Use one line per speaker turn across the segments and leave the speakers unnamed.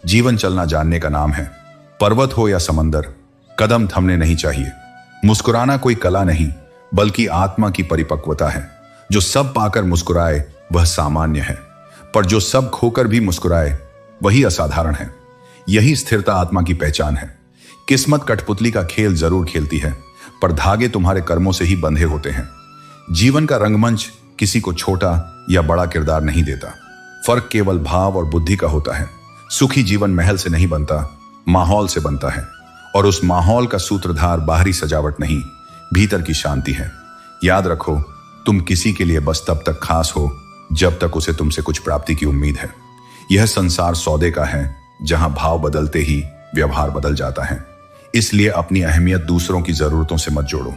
जीवन चलना जानने का नाम है। पर्वत हो या समंदर, कदम थमने नहीं चाहिए। मुस्कुराना कोई कला नहीं, बल्कि आत्मा की परिपक्वता है। जो सब पाकर मुस्कुराए वह सामान्य है, पर जो सब खोकर भी मुस्कुराए वही असाधारण है। यही स्थिरता आत्मा की पहचान है। किस्मत कठपुतली का खेल जरूर खेलती है, पर धागे तुम्हारे कर्मों से ही बंधे होते हैं। जीवन का रंगमंच किसी को छोटा या बड़ा किरदार नहीं देता। फर्क केवल भाव और बुद्धि का होता है। सुखी जीवन महल से नहीं बनता, माहौल से बनता है। और उस माहौल का सूत्रधार बाहरी सजावट नहीं, भीतर की शांति है। याद रखो, तुम किसी के लिए बस तब तक खास हो जब तक उसे तुमसे कुछ प्राप्ति की उम्मीद है। यह संसार सौदे का है, जहां भाव बदलते ही व्यवहार बदल जाता है। इसलिए अपनी अहमियत दूसरों की जरूरतों से मत जोड़ो।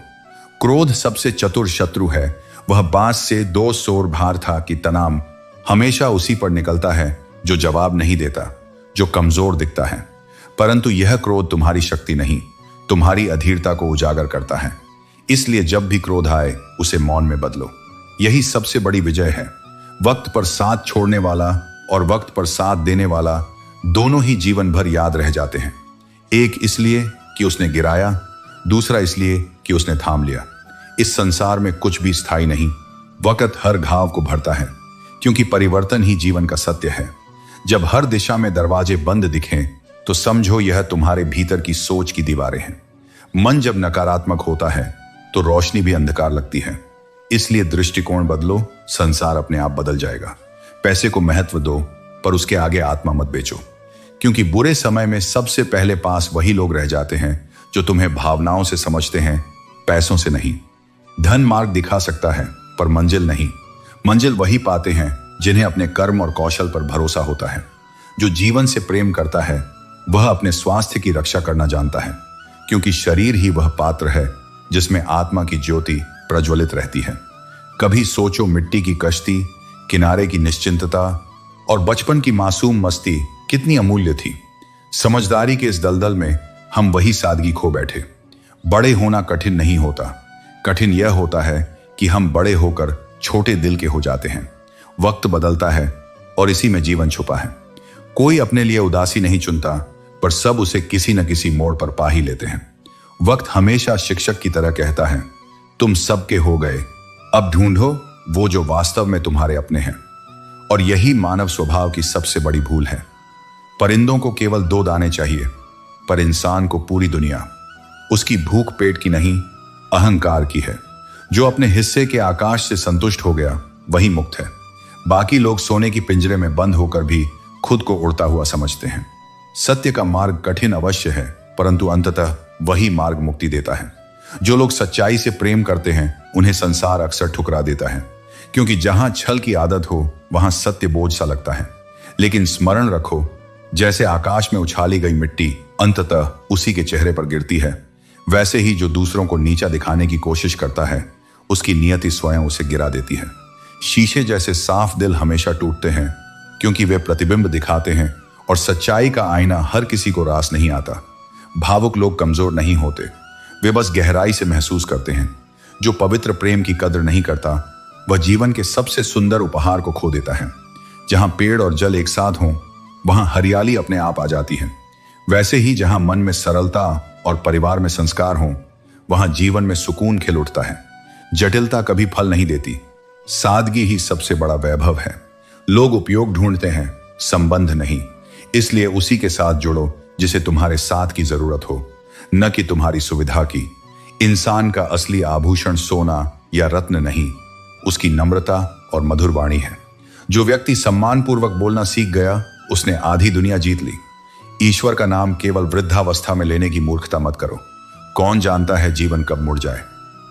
क्रोध सबसे चतुर शत्रु है। वह बांस से 2 सोर भार था कि तनाम हमेशा उसी पर निकलता है जो जवाब नहीं देता, जो कमजोर दिखता है। परंतु यह क्रोध तुम्हारी शक्ति नहीं, तुम्हारी अधीरता को उजागर करता है। इसलिए जब भी क्रोध आए उसे मौन में बदलो। यही सबसे बड़ी विजय है। वक्त पर साथ छोड़ने वाला और वक्त पर साथ देने वाला दोनों ही जीवन भर याद रह जाते हैं। एक इसलिए कि उसने गिराया, दूसरा इसलिए कि उसने थाम लिया। इस संसार में कुछ भी स्थायी नहीं। वक्त हर घाव को भरता है, क्योंकि परिवर्तन ही जीवन का सत्य है। जब हर दिशा में दरवाजे बंद दिखें तो समझो यह तुम्हारे भीतर की सोच की दीवारें हैं। मन जब नकारात्मक होता है तो रोशनी भी अंधकार लगती है। इसलिए दृष्टिकोण बदलो, संसार अपने आप बदल जाएगा। पैसे को महत्व दो, पर उसके आगे आत्मा मत बेचो, क्योंकि बुरे समय में सबसे पहले पास वही लोग रह जाते हैं जो तुम्हें भावनाओं से समझते हैं, पैसों से नहीं। धन मार्ग दिखा सकता है, पर मंजिल नहीं। मंजिल वही पाते हैं जिन्हें अपने कर्म और कौशल पर भरोसा होता है। जो जीवन से प्रेम करता है वह अपने स्वास्थ्य की रक्षा करना जानता है, क्योंकि शरीर ही वह पात्र है जिसमें आत्मा की ज्योति प्रज्वलित रहती है। कभी सोचो, मिट्टी की कश्ती, किनारे की निश्चिंतता और बचपन की मासूम मस्ती कितनी अमूल्य थी। समझदारी के इस दलदल में हम वही सादगी खो बैठे। बड़े होना कठिन नहीं होता, कठिन यह होता है कि हम बड़े होकर छोटे दिल के हो जाते हैं। वक्त बदलता है और इसी में जीवन छुपा है। कोई अपने लिए उदासी नहीं चुनता, पर सब उसे किसी न किसी मोड़ पर पा ही लेते हैं। वक्त हमेशा शिक्षक की तरह कहता है, तुम सबके हो गए, अब ढूंढो वो जो वास्तव में तुम्हारे अपने हैं। और यही मानव स्वभाव की सबसे बड़ी भूल है। परिंदों को केवल 2 दाने चाहिए, पर इंसान को पूरी दुनिया। उसकी भूख पेट की नहीं, अहंकार की है। जो अपने हिस्से के आकाश से संतुष्ट हो गया वही मुक्त है। बाकी लोग सोने की पिंजरे में बंद होकर भी खुद को उड़ता हुआ समझते हैं। सत्य का मार्ग कठिन अवश्य है, परंतु अंततः वही मार्ग मुक्ति देता है। जो लोग सच्चाई से प्रेम करते हैं उन्हें संसार अक्सर ठुकरा देता है, क्योंकि जहां छल की आदत हो वहां सत्य बोझ सा लगता है। लेकिन स्मरण रखो, जैसे आकाश में उछाली गई मिट्टी अंततः उसी के चेहरे पर गिरती है, वैसे ही जो दूसरों को नीचा दिखाने की कोशिश करता है उसकी नियति स्वयं उसे गिरा देती है। शीशे जैसे साफ दिल हमेशा टूटते हैं, क्योंकि वे प्रतिबिंब दिखाते हैं, और सच्चाई का आईना हर किसी को रास नहीं आता। भावुक लोग कमजोर नहीं होते, वे बस गहराई से महसूस करते हैं। जो पवित्र प्रेम की कदर नहीं करता वह जीवन के सबसे सुंदर उपहार को खो देता है। जहां पेड़ और जल एक साथ हों वहां हरियाली अपने आप आ जाती है। वैसे ही जहां मन में सरलता और परिवार में संस्कार हों वहां जीवन में सुकून खिल उठता है। जटिलता कभी फल नहीं देती, सादगी ही सबसे बड़ा वैभव है। लोग उपयोग ढूंढते हैं, संबंध नहीं। इसलिए उसी के साथ जुड़ो जिसे तुम्हारे साथ की जरूरत हो, न कि तुम्हारी सुविधा की। इंसान का असली आभूषण सोना या रत्न नहीं, उसकी नम्रता और मधुर वाणी है। जो व्यक्ति सम्मानपूर्वक बोलना सीख गया उसने आधी दुनिया जीत ली। ईश्वर का नाम केवल वृद्धावस्था में लेने की मूर्खता मत करो। कौन जानता है जीवन कब मुड़ जाए।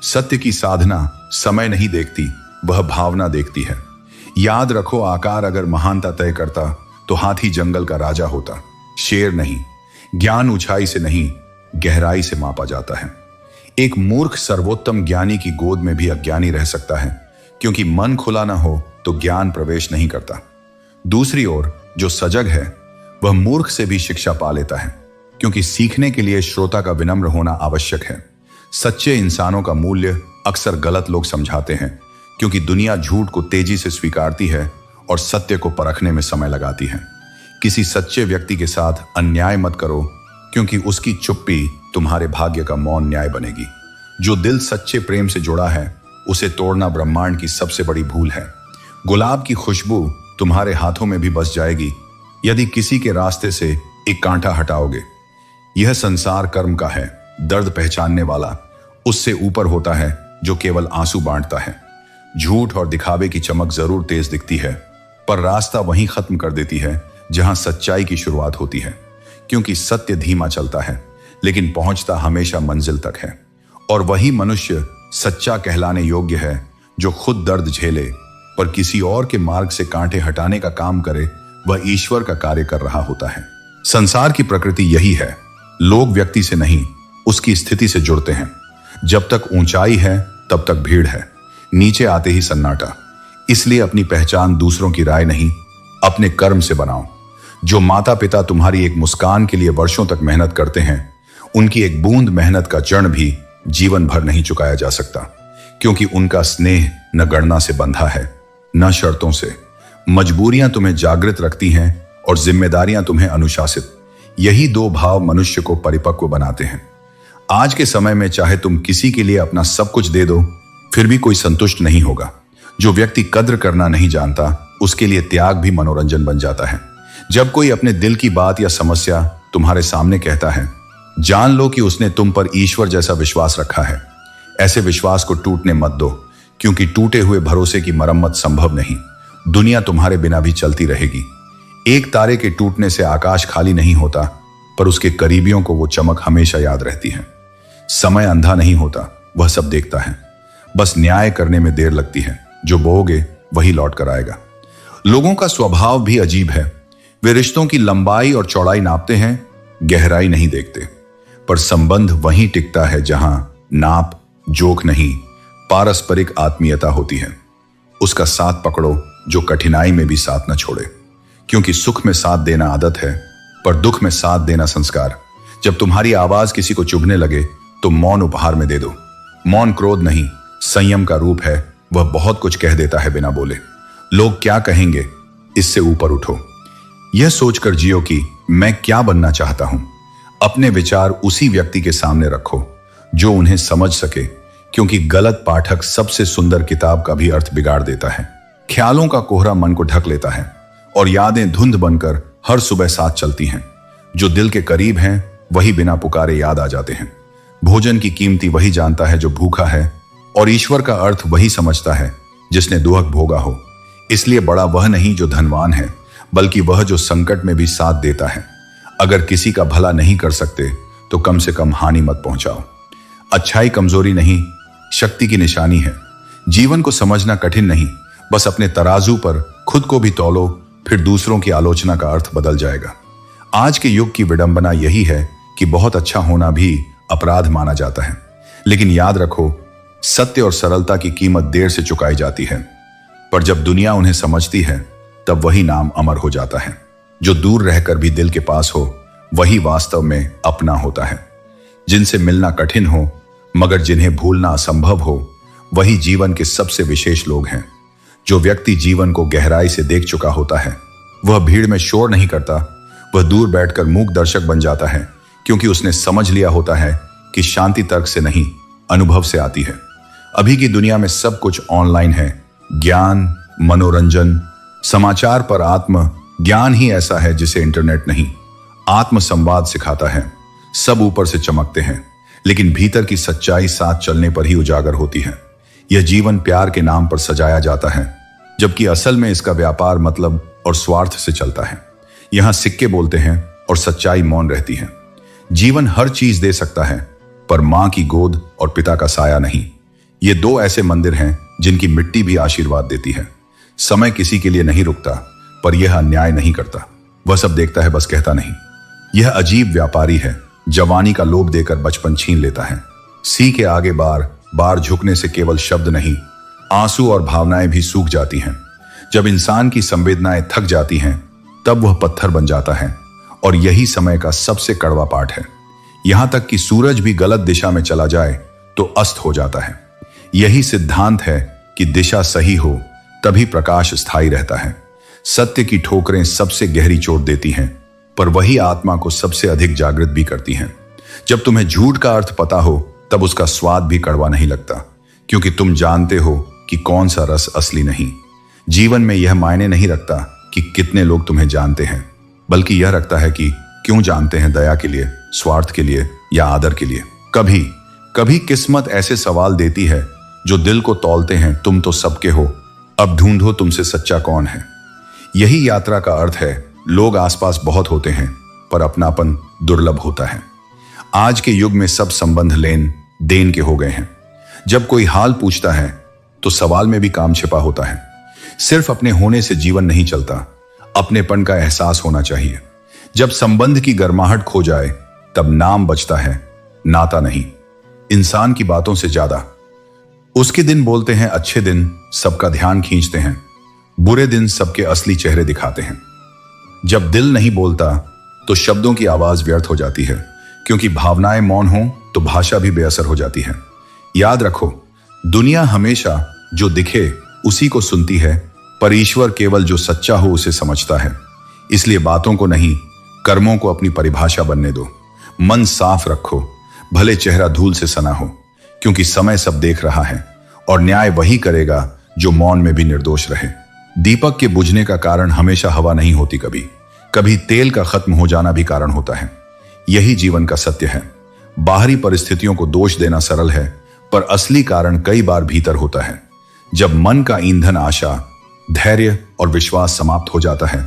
सत्य की साधना समय नहीं देखती, वह भावना देखती है। याद रखो, आकार अगर महानता तय करता तो हाथी जंगल का राजा होता, शेर नहीं। ज्ञान ऊंचाई से नहीं, गहराई से मापा जाता है। एक मूर्ख सर्वोत्तम ज्ञानी की गोद में भी अज्ञानी रह सकता है, क्योंकि मन खुला ना हो तो ज्ञान प्रवेश नहीं करता। दूसरी ओर जो सजग है वह मूर्ख से भी शिक्षा पा लेता है, क्योंकि सीखने के लिए श्रोता का विनम्र होना आवश्यक है। सच्चे इंसानों का मूल्य अक्सर गलत लोग समझाते हैं, क्योंकि दुनिया झूठ को तेजी से स्वीकारती है और सत्य को परखने में समय लगाती है। किसी सच्चे व्यक्ति के साथ अन्याय मत करो, क्योंकि उसकी चुप्पी तुम्हारे भाग्य का मौन न्याय बनेगी। जो दिल सच्चे प्रेम से जुड़ा है उसे तोड़ना ब्रह्मांड की सबसे बड़ी भूल है। गुलाब की खुशबू तुम्हारे हाथों में भी बस जाएगी यदि किसी के रास्ते से एक कांटा हटाओगे। यह संसार कर्म का है, दर्द पहचानने वाला उससे ऊपर होता है जो केवल आंसू बांटता है। झूठ और दिखावे की चमक जरूर तेज दिखती है, पर रास्ता वहीं खत्म कर देती है जहां सच्चाई की शुरुआत होती है, क्योंकि सत्य धीमा चलता है लेकिन पहुंचता हमेशा मंजिल तक है। और वही मनुष्य सच्चा कहलाने योग्य है जो खुद दर्द झेले पर किसी और के मार्ग से कांटे हटाने का काम करे। वह ईश्वर का कार्य कर रहा होता है। संसार की प्रकृति यही है, लोग व्यक्ति से नहीं उसकी स्थिति से जुड़ते हैं। जब तक ऊंचाई है तब तक भीड़ है, नीचे आते ही सन्नाटा। इसलिए अपनी पहचान दूसरों की राय नहीं, अपने कर्म से बनाओ। जो माता पिता तुम्हारी एक मुस्कान के लिए वर्षों तक मेहनत करते हैं, उनकी एक बूंद मेहनत का ऋण भी जीवन भर नहीं चुकाया जा सकता, क्योंकि उनका स्नेह न गणना से बंधा है न शर्तों से। मजबूरियां तुम्हें जागृत रखती हैं और जिम्मेदारियां तुम्हें अनुशासित। यही दो भाव मनुष्य को परिपक्व बनाते हैं। आज के समय में चाहे तुम किसी के लिए अपना सब कुछ दे दो, फिर भी कोई संतुष्ट नहीं होगा। जो व्यक्ति कद्र करना नहीं जानता, उसके लिए त्याग भी मनोरंजन बन जाता है। जब कोई अपने दिल की बात या समस्या तुम्हारे सामने कहता है, जान लो कि उसने तुम पर ईश्वर जैसा विश्वास रखा है। ऐसे विश्वास को टूटने मत दो, क्योंकि टूटे हुए भरोसे की मरम्मत संभव नहीं। दुनिया तुम्हारे बिना भी चलती रहेगी। एक तारे के टूटने से आकाश खाली नहीं होता, पर उसके करीबियों को वो चमक हमेशा याद रहती है। समय अंधा नहीं होता, वह सब देखता है। बस न्याय करने में देर लगती है। जो बोओगे वही लौट कर आएगा। लोगों का स्वभाव भी अजीब है। वे रिश्तों की लंबाई और चौड़ाई नापते हैं, गहराई नहीं देखते। पर संबंध वहीं टिकता है जहां नाप जोक नहीं, पारस्परिक आत्मीयता होती है। उसका साथ पकड़ो जो कठिनाई में भी साथ न छोड़े, क्योंकि सुख में साथ देना आदत है, पर दुख में साथ देना संस्कार। जब तुम्हारी आवाज किसी को चुभने लगे तो मौन उपहार में दे दो। मौन क्रोध नहीं, संयम का रूप है। वह बहुत कुछ कह देता है बिना बोले। लोग क्या कहेंगे, इससे ऊपर उठो। यह सोचकर जियो कि मैं क्या बनना चाहता हूं। अपने विचार उसी व्यक्ति के सामने रखो जो उन्हें समझ सके, क्योंकि गलत पाठक सबसे सुंदर किताब का भी अर्थ बिगाड़ देता है। ख्यालों का कोहरा मन को ढक लेता है और यादें धुंध बनकर हर सुबह साथ चलती हैं। जो दिल के करीब हैं वही बिना पुकारे याद आ जाते हैं। भोजन की कीमती वही जानता है जो भूखा है, और ईश्वर का अर्थ वही समझता है जिसने दुहक भोगा हो। इसलिए बड़ा वह नहीं जो धनवान है, बल्कि वह जो संकट में भी साथ देता है। अगर किसी का भला नहीं कर सकते तो कम से कम हानि मत पहुंचाओ। अच्छाई कमजोरी नहीं, शक्ति की निशानी है। जीवन को समझना कठिन नहीं, बस अपने तराजू पर खुद को भी तौलो, फिर दूसरों की आलोचना का अर्थ बदल जाएगा। आज के युग की विडंबना यही है कि बहुत अच्छा होना भी अपराध माना जाता है। लेकिन याद रखो, सत्य और सरलता की कीमत देर से चुकाई जाती है, पर जब दुनिया उन्हें समझती है तब वही नाम अमर हो जाता है। जो दूर रहकर भी दिल के पास हो वही वास्तव में अपना होता है। जिनसे मिलना कठिन हो मगर जिन्हें भूलना असंभव हो, वही जीवन के सबसे विशेष लोग हैं। जो व्यक्ति जीवन को गहराई से देख चुका होता है वह भीड़ में शोर नहीं करता, वह दूर बैठकर मूक दर्शक बन जाता है, क्योंकि उसने समझ लिया होता है कि शांति तर्क से नहीं, अनुभव से आती है। अभी की दुनिया में सब कुछ ऑनलाइन है। ज्ञान, मनोरंजन, समाचार, पर आत्म ज्ञान ही ऐसा है जिसे इंटरनेट नहीं, आत्म संवाद सिखाता है। सब ऊपर से चमकते हैं, लेकिन भीतर की सच्चाई साथ चलने पर ही उजागर होती है। यह जीवन प्यार के नाम पर सजाया जाता है, जबकि असल में इसका व्यापार मतलब और स्वार्थ से चलता है। यहां सिक्के बोलते हैं और सच्चाई मौन रहती है। जीवन हर चीज दे सकता है, पर मां की गोद और पिता का साया नहीं। ये दो ऐसे मंदिर हैं जिनकी मिट्टी भी आशीर्वाद देती है। समय किसी के लिए नहीं रुकता, पर यह अन्याय नहीं करता। वह सब देखता है, बस कहता नहीं। यह अजीब व्यापारी है, जवानी का लोभ देकर बचपन छीन लेता है। सी के आगे बार बार झुकने से केवल शब्द नहीं, आंसू और भावनाएं भी सूख जाती हैं। जब इंसान की संवेदनाएं थक जाती हैं तब वह पत्थर बन जाता है, और यही समय का सबसे कड़वा पाठ है। यहां तक कि सूरज भी गलत दिशा में चला जाए तो अस्त हो जाता है। यही सिद्धांत है कि दिशा सही हो तभी प्रकाश स्थायी रहता है। सत्य की ठोकरें सबसे गहरी चोट देती हैं, पर वही आत्मा को सबसे अधिक जागृत भी करती हैं। जब तुम्हें झूठ का अर्थ पता हो तब उसका स्वाद भी कड़वा नहीं लगता, क्योंकि तुम जानते हो कि कौन सा रस असली नहीं। जीवन में यह मायने नहीं रखता कि कितने लोग तुम्हें जानते हैं, बल्कि यह रखता है कि क्यों जानते हैं, दया के लिए, स्वार्थ के लिए या आदर के लिए। कभी कभी किस्मत ऐसे सवाल देती है जो दिल को तौलते हैं। तुम तो सबके हो, अब ढूंढो तुमसे सच्चा कौन है। यही यात्रा का अर्थ है। लोग आसपास बहुत होते हैं, पर अपनापन दुर्लभ होता है। आज के युग में सब संबंध लेन देन के हो गए हैं। जब कोई हाल पूछता है तो सवाल में भी काम छिपा होता है। सिर्फ अपने होने से जीवन नहीं चलता, अपनेपन का एहसास होना चाहिए। जब संबंध की गर्माहट खो जाए तब नाम बचता है, नाता नहीं। इंसान की बातों से ज्यादा उसके दिन बोलते हैं। अच्छे दिन सबका ध्यान खींचते हैं, बुरे दिन सबके असली चेहरे दिखाते हैं। जब दिल नहीं बोलता तो शब्दों की आवाज व्यर्थ हो जाती है, क्योंकि भावनाएं मौन हो तो भाषा भी बेअसर हो जाती है। याद रखो, दुनिया हमेशा जो दिखे उसी को सुनती है, पर ईश्वर केवल जो सच्चा हो उसे समझता है। इसलिए बातों को नहीं, कर्मों को अपनी परिभाषा बनने दो। मन साफ रखो, भले चेहरा धूल से सना हो, क्योंकि समय सब देख रहा है और न्याय वही करेगा जो मौन में भी निर्दोष रहे। दीपक के बुझने का कारण हमेशा हवा नहीं होती, कभी कभी तेल का खत्म हो जाना भी कारण होता है। यही जीवन का सत्य है। बाहरी परिस्थितियों को दोष देना सरल है, पर असली कारण कई बार भीतर होता है। जब मन का ईंधन, आशा, धैर्य और विश्वास समाप्त हो जाता है,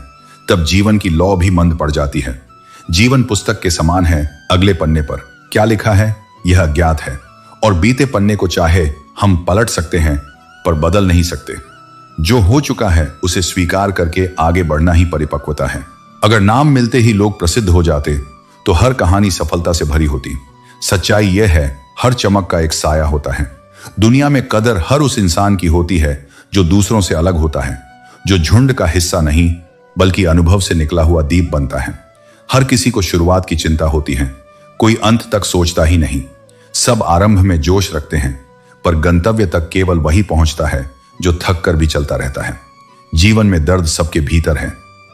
तब जीवन की लौ भी मंद पड़ जाती है। जीवन पुस्तक के समान है, अगले पन्ने पर क्या लिखा है यह अज्ञात है, और बीते पन्ने को चाहे हम पलट सकते हैं पर बदल नहीं सकते। जो हो चुका है उसे स्वीकार करके आगे बढ़ना ही परिपक्वता है। अगर नाम मिलते ही लोग प्रसिद्ध हो जाते तो हर कहानी सफलता से भरी होती। सच्चाई यह है, हर चमक का एक साया होता है। दुनिया में कदर हर उस इंसान की होती है जो दूसरों से अलग होता है, जो झुंड का हिस्सा नहीं बल्कि अनुभव से निकला हुआ दीप बनता है। हर किसी को शुरुआत की चिंता होती है, कोई अंत तक सोचता ही नहीं। सब आरंभ में जोश रखते हैं, पर गंतव्य तक केवल वही पहुंचता है जो थक कर भी चलता रहता है। जीवन में दर्द सबके भीतर है,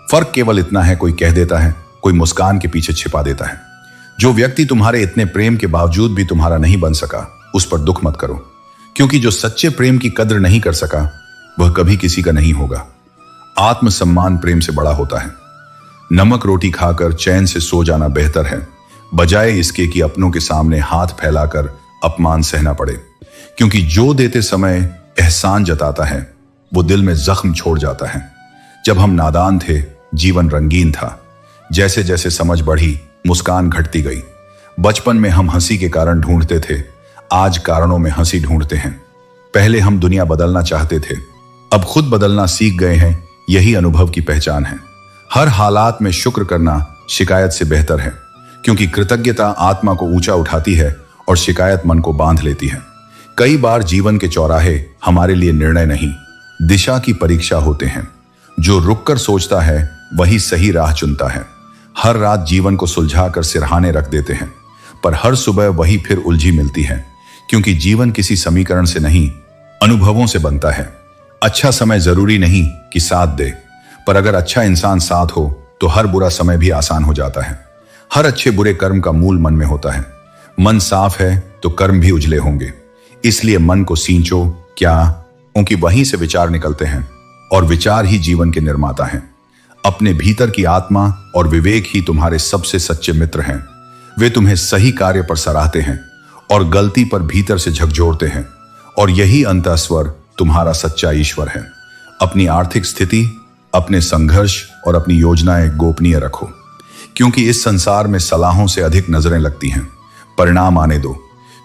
फर्क केवल इतना है, कोई कह देता है, कोई मुस्कान के पीछे छिपा देता है। जो व्यक्ति तुम्हारे इतने प्रेम के बावजूद भी तुम्हारा नहीं बन सका, उस पर दुख मत करो, क्योंकि जो सच्चे प्रेम की कद्र नहीं कर सका वह कभी किसी का नहीं होगा। आत्मसम्मान प्रेम से बड़ा होता है। नमक रोटी खाकर चैन से सो जाना बेहतर है, बजाय इसके कि अपनों के सामने हाथ फैलाकर अपमान सहना पड़े। क्योंकि जो देते समय एहसान जताता है वो दिल में जख्म छोड़ जाता है। जब हम नादान थे जीवन रंगीन था, जैसे जैसे समझ बढ़ी मुस्कान घटती गई। बचपन में हम हंसी के कारण ढूंढते थे, आज कारणों में हंसी ढूंढते हैं। पहले हम दुनिया बदलना चाहते थे, अब खुद बदलना सीख गए हैं। यही अनुभव की पहचान है। हर हालात में शुक्र करना शिकायत से बेहतर है, क्योंकि कृतज्ञता आत्मा को ऊंचा उठाती है और शिकायत मन को बांध लेती है। कई बार जीवन के चौराहे हमारे लिए निर्णय नहीं, दिशा की परीक्षा होते हैं। जो रुककर सोचता है वही सही राह चुनता है। हर रात जीवन को सुलझाकर सिरहाने रख देते हैं, पर हर सुबह वही फिर उलझी मिलती है, क्योंकि जीवन किसी समीकरण से नहीं, अनुभवों से बनता है। अच्छा समय जरूरी नहीं कि साथ दे, पर अगर अच्छा इंसान साथ हो तो हर बुरा समय भी आसान हो जाता है। हर अच्छे बुरे कर्म का मूल मन में होता है। मन साफ है तो कर्म भी उजले होंगे। इसलिए मन को सींचो, क्या, क्योंकि वहीं से विचार निकलते हैं और विचार ही जीवन के निर्माता हैं। अपने भीतर की आत्मा और विवेक ही तुम्हारे सबसे सच्चे मित्र हैं। वे तुम्हें सही कार्य पर सराहते हैं और गलती पर भीतर से झकझोरते हैं, और यही अंतःस्वर तुम्हारा सच्चा ईश्वर है। अपनी आर्थिक स्थिति, अपने संघर्ष और अपनी योजनाएं गोपनीय रखो, क्योंकि इस संसार में सलाहों से अधिक नजरें लगती हैं। परिणाम आने दो,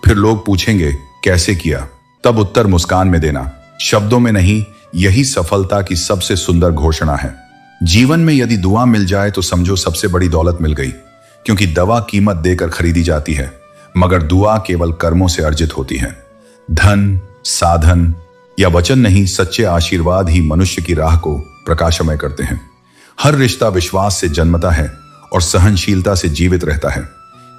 फिर लोग पूछेंगे कैसे किया, तब उत्तर मुस्कान में देना, शब्दों में नहीं। यही सफलता की सबसे सुंदर घोषणा है। जीवन में यदि दुआ मिल जाए तो समझो सबसे बड़ी दौलत मिल गई, क्योंकि दवा कीमत देकर खरीदी जाती है, मगर दुआ केवल कर्मों से अर्जित होती है। धन, साधन या वचन नहीं, सच्चे आशीर्वाद ही मनुष्य की राह को प्रकाशमय करते हैं। हर रिश्ता विश्वास से जन्मता है और सहनशीलता से जीवित रहता है।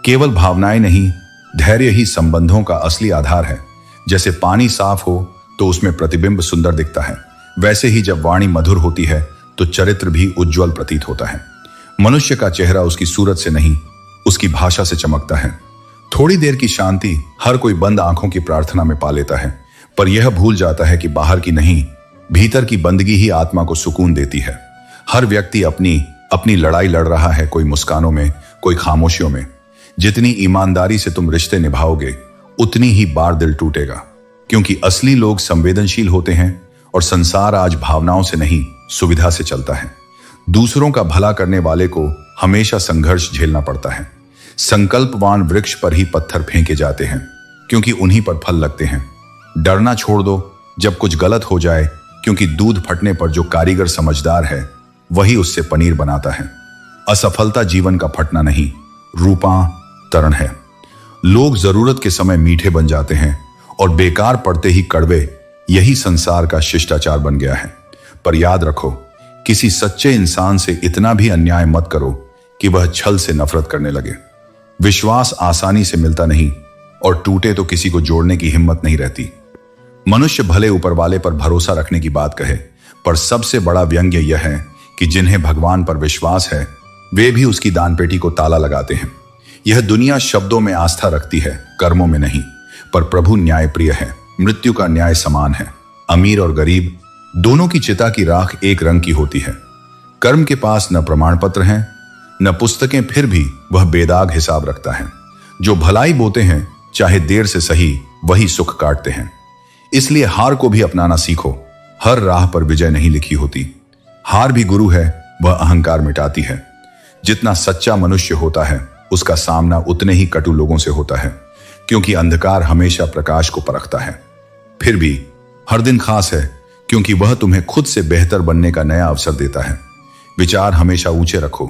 केवल भावनाएं नहीं, धैर्य ही संबंधों का असली आधार है। जैसे पानी साफ हो तो उसमें प्रतिबिंब सुंदर दिखता है, वैसे ही जब वाणी मधुर होती है तो चरित्र भी उज्जवल प्रतीत होता है। मनुष्य का चेहरा उसकी सूरत से नहीं, उसकी भाषा से चमकता है। थोड़ी देर की शांति हर कोई बंद आंखों की प्रार्थना में पा लेता है, पर यह भूल जाता है कि बाहर की नहीं, भीतर की बंदगी ही आत्मा को सुकून देती है। हर व्यक्ति अपनी अपनी लड़ाई लड़ रहा है, कोई मुस्कानों में, कोई खामोशियों में। जितनी ईमानदारी से तुम रिश्ते निभाओगे, उतनी ही बार दिल टूटेगा, क्योंकि असली लोग संवेदनशील होते हैं और संसार आज भावनाओं से नहीं, सुविधा से चलता है। दूसरों का भला करने वाले को हमेशा संघर्ष झेलना पड़ता है। संकल्पवान वृक्ष पर ही पत्थर फेंके जाते हैं, क्योंकि उन्हीं पर फल लगते हैं। डरना छोड़ दो जब कुछ गलत हो जाए, क्योंकि दूध फटने पर जो कारीगर समझदार है, वही उससे पनीर बनाता है। असफलता जीवन का फटना नहीं, रूपांतरण है। लोग जरूरत के समय मीठे बन जाते हैं और बेकार पड़ते ही कड़वे। यही संसार का शिष्टाचार बन गया है। पर याद रखो, किसी सच्चे इंसान से इतना भी अन्याय मत करो कि वह छल से नफरत करने लगे। विश्वास आसानी से मिलता नहीं, और टूटे तो किसी को जोड़ने की हिम्मत नहीं रहती। मनुष्य भले ऊपर वाले पर भरोसा रखने की बात कहे, पर सबसे बड़ा व्यंग्य यह है कि जिन्हें भगवान पर विश्वास है, वे भी उसकी दानपेटी को ताला लगाते हैं। यह दुनिया शब्दों में आस्था रखती है, कर्मों में नहीं। पर प्रभु न्यायप्रिय है, मृत्यु का न्याय समान है। अमीर और गरीब दोनों की चिता की राख एक रंग की होती है। कर्म के पास न प्रमाण पत्र हैं, न पुस्तकें, फिर भी वह बेदाग हिसाब रखता है। जो भलाई बोते हैं, चाहे देर से सही, वही सुख काटते हैं। इसलिए हार को भी अपनाना सीखो। हर राह पर विजय नहीं लिखी होती। हार भी गुरु है, वह अहंकार मिटाती है। जितना सच्चा मनुष्य होता है, उसका सामना उतने ही कटु लोगों से होता है, क्योंकि अंधकार हमेशा प्रकाश को परखता है। फिर भी हर दिन खास है, क्योंकि वह तुम्हें खुद से बेहतर बनने का नया अवसर देता है। विचार हमेशा ऊंचे रखो,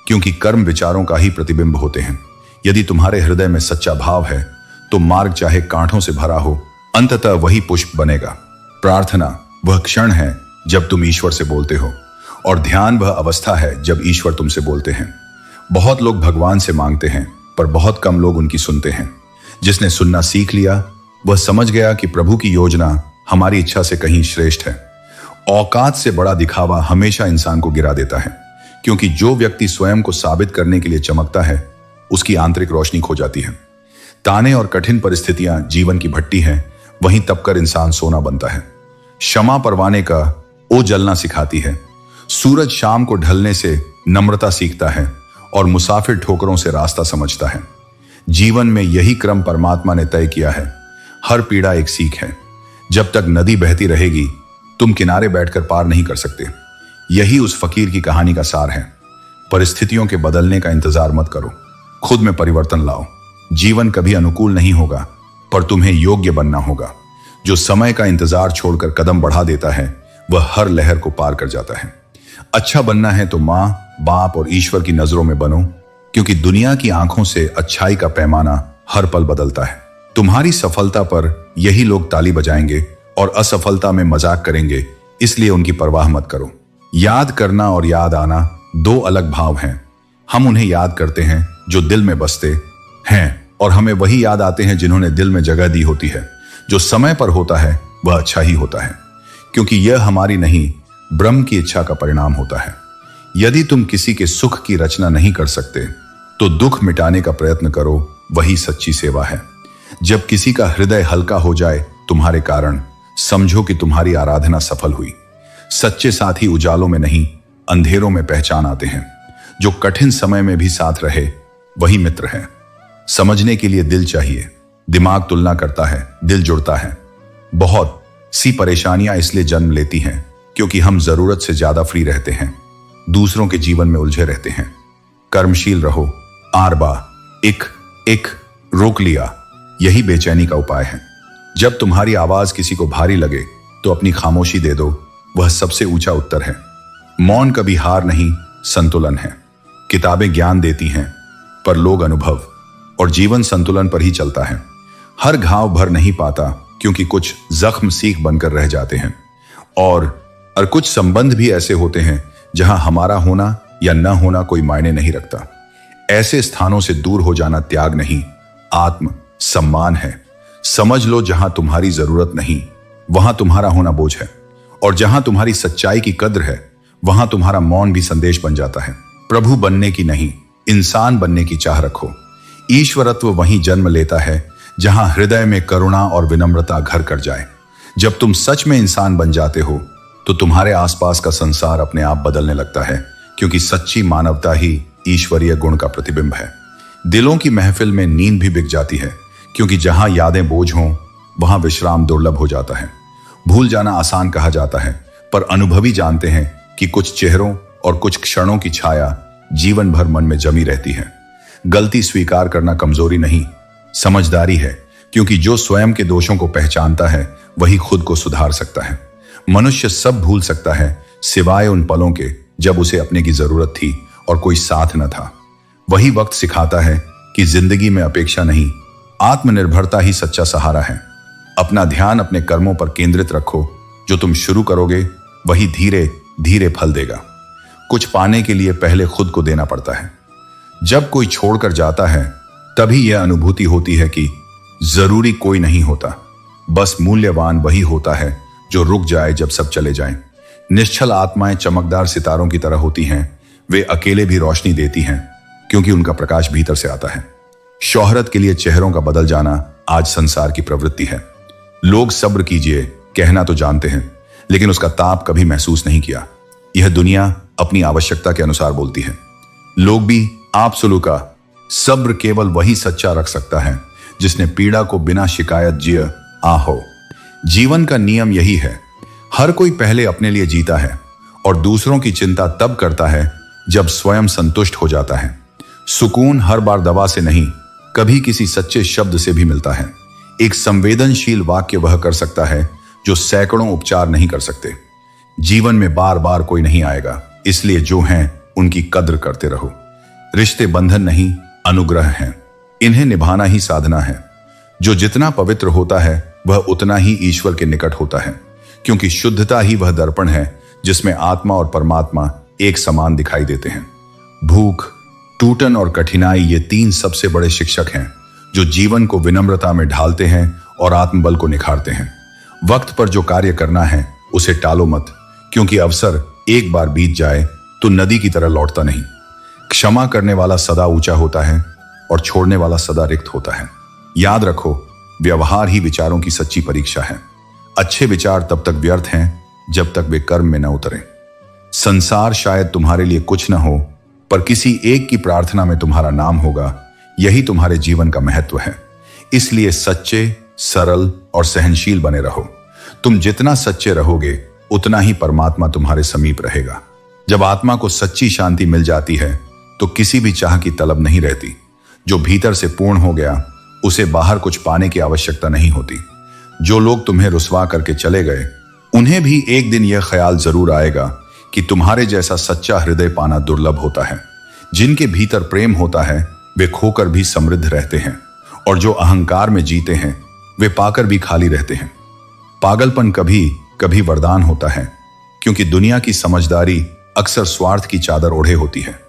क्योंकि कर्म विचारों का ही प्रतिबिंब होते हैं। यदि तुम्हारे हृदय में सच्चा भाव है, तो मार्ग चाहे कांटों से भरा हो, अंततः वही पुष्प बनेगा। प्रार्थना वह क्षण है जब तुम ईश्वर से बोलते हो, और ध्यान वह अवस्था है जब ईश्वर तुमसे बोलते हैं। बहुत लोग भगवान से मांगते हैं, पर बहुत कम लोग उनकी सुनते हैं। जिसने सुनना सीख लिया, वह समझ गया कि प्रभु की योजना हमारी इच्छा से कहीं श्रेष्ठ है। औकात से बड़ा दिखावा हमेशा इंसान को गिरा देता है, क्योंकि जो व्यक्ति स्वयं को साबित करने के लिए चमकता है, उसकी आंतरिक रोशनी खो जाती है। ताने और कठिन परिस्थितियां जीवन की भट्टी हैं, वहीं तपकर इंसान सोना बनता है। क्षमा परवाने का ओ जलना सिखाती है। सूरज शाम को ढलने से नम्रता सीखता है, और मुसाफिर ठोकरों से रास्ता समझता है। जीवन में यही क्रम परमात्मा ने तय किया है। हर पीड़ा एक सीख है। जब तक नदी बहती रहेगी, तुम किनारे बैठकर पार नहीं कर सकते। यही उस फकीर की कहानी का सार है। परिस्थितियों के बदलने का इंतजार मत करो, खुद में परिवर्तन लाओ। जीवन कभी अनुकूल नहीं होगा, पर तुम्हें योग्य बनना होगा। जो समय का इंतजार छोड़कर कदम बढ़ा देता है, वह हर लहर को पार कर जाता है। अच्छा बनना है तो माँ, बाप और ईश्वर की नजरों में बनो, क्योंकि दुनिया की आंखों से अच्छाई का पैमाना हर पल बदलता है। तुम्हारी सफलता पर यही लोग ताली बजाएंगे और असफलता में मजाक करेंगे, इसलिए उनकी परवाह मत करो। याद करना और याद आना दो अलग भाव हैं। हम उन्हें याद करते हैं जो दिल में बसते हैं, और हमें वही याद आते हैं जिन्होंने दिल में जगह दी होती है। जो समय पर होता है वह अच्छा ही होता है, क्योंकि यह हमारी नहीं, ब्रह्म की इच्छा का परिणाम होता है। यदि तुम किसी के सुख की रचना नहीं कर सकते, तो दुख मिटाने का प्रयत्न करो, वही सच्ची सेवा है। जब किसी का हृदय हल्का हो जाए तुम्हारे कारण, समझो कि तुम्हारी आराधना सफल हुई। सच्चे साथी उजालों में नहीं, अंधेरों में पहचान आते हैं। जो कठिन समय में भी साथ रहे, वही मित्र है। समझने के लिए दिल चाहिए। दिमाग तुलना करता है, दिल जुड़ता है। बहुत सी परेशानियां इसलिए जन्म लेती हैं क्योंकि हम जरूरत से ज्यादा फ्री रहते हैं, दूसरों के जीवन में उलझे रहते हैं। कर्मशील रहो। आरबा एक रोक लिया, यही बेचैनी का उपाय है। जब तुम्हारी आवाज किसी को भारी लगे, तो अपनी खामोशी दे दो, वह सबसे ऊंचा उत्तर है। मौन कभी हार नहीं, संतुलन है। किताबें ज्ञान देती हैं, पर लोग अनुभव, और जीवन संतुलन पर ही चलता है। हर घाव भर नहीं पाता, क्योंकि कुछ जख्म सीख बनकर रह जाते हैं। और कुछ संबंध भी ऐसे होते हैं जहां हमारा होना या न होना कोई मायने नहीं रखता। ऐसे स्थानों से दूर हो जाना त्याग नहीं, आत्म सम्मान है। समझ लो, जहां तुम्हारी जरूरत नहीं, वहां तुम्हारा होना बोझ है, और जहां तुम्हारी सच्चाई की कद्र है, वहां तुम्हारा मौन भी संदेश बन जाता है। प्रभु बनने की नहीं, इंसान बनने की चाह रखो। ईश्वरत्व वहीं जन्म लेता है जहां हृदय में करुणा और विनम्रता घर कर जाए। जब तुम सच में इंसान बन जाते हो तो तुम्हारे आसपास का संसार अपने आप बदलने लगता है, क्योंकि सच्ची मानवता ही ईश्वरीय गुण का प्रतिबिंब है। दिलों की महफिल में नींद भी बिक जाती है, क्योंकि जहां यादें बोझ हों वहां विश्राम दुर्लभ हो जाता है। भूल जाना आसान कहा जाता है, पर अनुभवी जानते हैं कि कुछ चेहरों और कुछ क्षणों की छाया जीवन भर मन में जमी रहती है। गलती स्वीकार करना कमजोरी नहीं, समझदारी है, क्योंकि जो स्वयं के दोषों को पहचानता है वही खुद को सुधार सकता है। मनुष्य सब भूल सकता है सिवाय उन पलों के जब उसे अपने की जरूरत थी और कोई साथ न था। वही वक्त सिखाता है कि जिंदगी में अपेक्षा नहीं, आत्मनिर्भरता ही सच्चा सहारा है। अपना ध्यान अपने कर्मों पर केंद्रित रखो। जो तुम शुरू करोगे वही धीरे धीरे फल देगा। कुछ पाने के लिए पहले खुद को देना पड़ता है। जब कोई छोड़कर जाता है तभी यह अनुभूति होती है कि जरूरी कोई नहीं होता, बस मूल्यवान वही होता है जो रुक जाए जब सब चले जाएं। निश्चल आत्माएं चमकदार सितारों की तरह होती हैं। वे अकेले भी रोशनी देती हैं, क्योंकि उनका प्रकाश भीतर से आता है। शोहरत के लिए चेहरों का बदल जाना आज संसार की प्रवृत्ति है। लोग सब्र कीजिए कहना तो जानते हैं, लेकिन उसका ताप कभी महसूस नहीं किया। यह दुनिया अपनी आवश्यकता के अनुसार बोलती है। लोग भी आप सुलूका। सब्र केवल वही सच्चा रख सकता है जिसने पीड़ा को बिना शिकायत जिए आहो। जीवन का नियम यही है, हर कोई पहले अपने लिए जीता है और दूसरों की चिंता तब करता है जब स्वयं संतुष्ट हो जाता है। सुकून हर बार दवा से नहीं, कभी किसी सच्चे शब्द से भी मिलता है। एक संवेदनशील वाक्य वह कर सकता है जो सैकड़ों उपचार नहीं कर सकते। जीवन में बार बार कोई नहीं आएगा, इसलिए जो हैं उनकी कद्र करते रहो। रिश्ते बंधन नहीं, अनुग्रह हैं। इन्हें निभाना ही साधना है। जो जितना पवित्र होता है वह उतना ही ईश्वर के निकट होता है, क्योंकि शुद्धता ही वह दर्पण है जिसमें आत्मा और परमात्मा एक समान दिखाई देते हैं। भूख, टूटन और कठिनाई ये तीन सबसे बड़े शिक्षक हैं जो जीवन को विनम्रता में ढालते हैं और आत्मबल को निखारते हैं। वक्त पर जो कार्य करना है उसे टालो मत, क्योंकि अवसर एक बार बीत जाए तो नदी की तरह लौटता नहीं। क्षमा करने वाला सदा ऊंचा होता है और छोड़ने वाला सदा रिक्त होता है। याद रखो, व्यवहार ही विचारों की सच्ची परीक्षा है। अच्छे विचार तब तक व्यर्थ हैं जब तक वे कर्म में न उतरें। संसार शायद तुम्हारे लिए कुछ न हो, पर किसी एक की प्रार्थना में तुम्हारा नाम होगा। यही तुम्हारे जीवन का महत्व है। इसलिए सच्चे, सरल और सहनशील बने रहो। तुम जितना सच्चे रहोगे उतना ही परमात्मा तुम्हारे समीप रहेगा। जब आत्मा को सच्ची शांति मिल जाती है तो किसी भी चाह की तलब नहीं रहती। जो भीतर से पूर्ण हो गया उसे बाहर कुछ पाने की आवश्यकता नहीं होती। जो लोग तुम्हें रुसवा करके चले गए उन्हें भी एक दिन यह ख्याल जरूर आएगा कि तुम्हारे जैसा सच्चा हृदय पाना दुर्लभ होता है। जिनके भीतर प्रेम होता है वे खोकर भी समृद्ध रहते हैं, और जो अहंकार में जीते हैं वे पाकर भी खाली रहते हैं। पागलपन कभी कभी वरदान होता है, क्योंकि दुनिया की समझदारी अक्सर स्वार्थ की चादर ओढ़े होती है।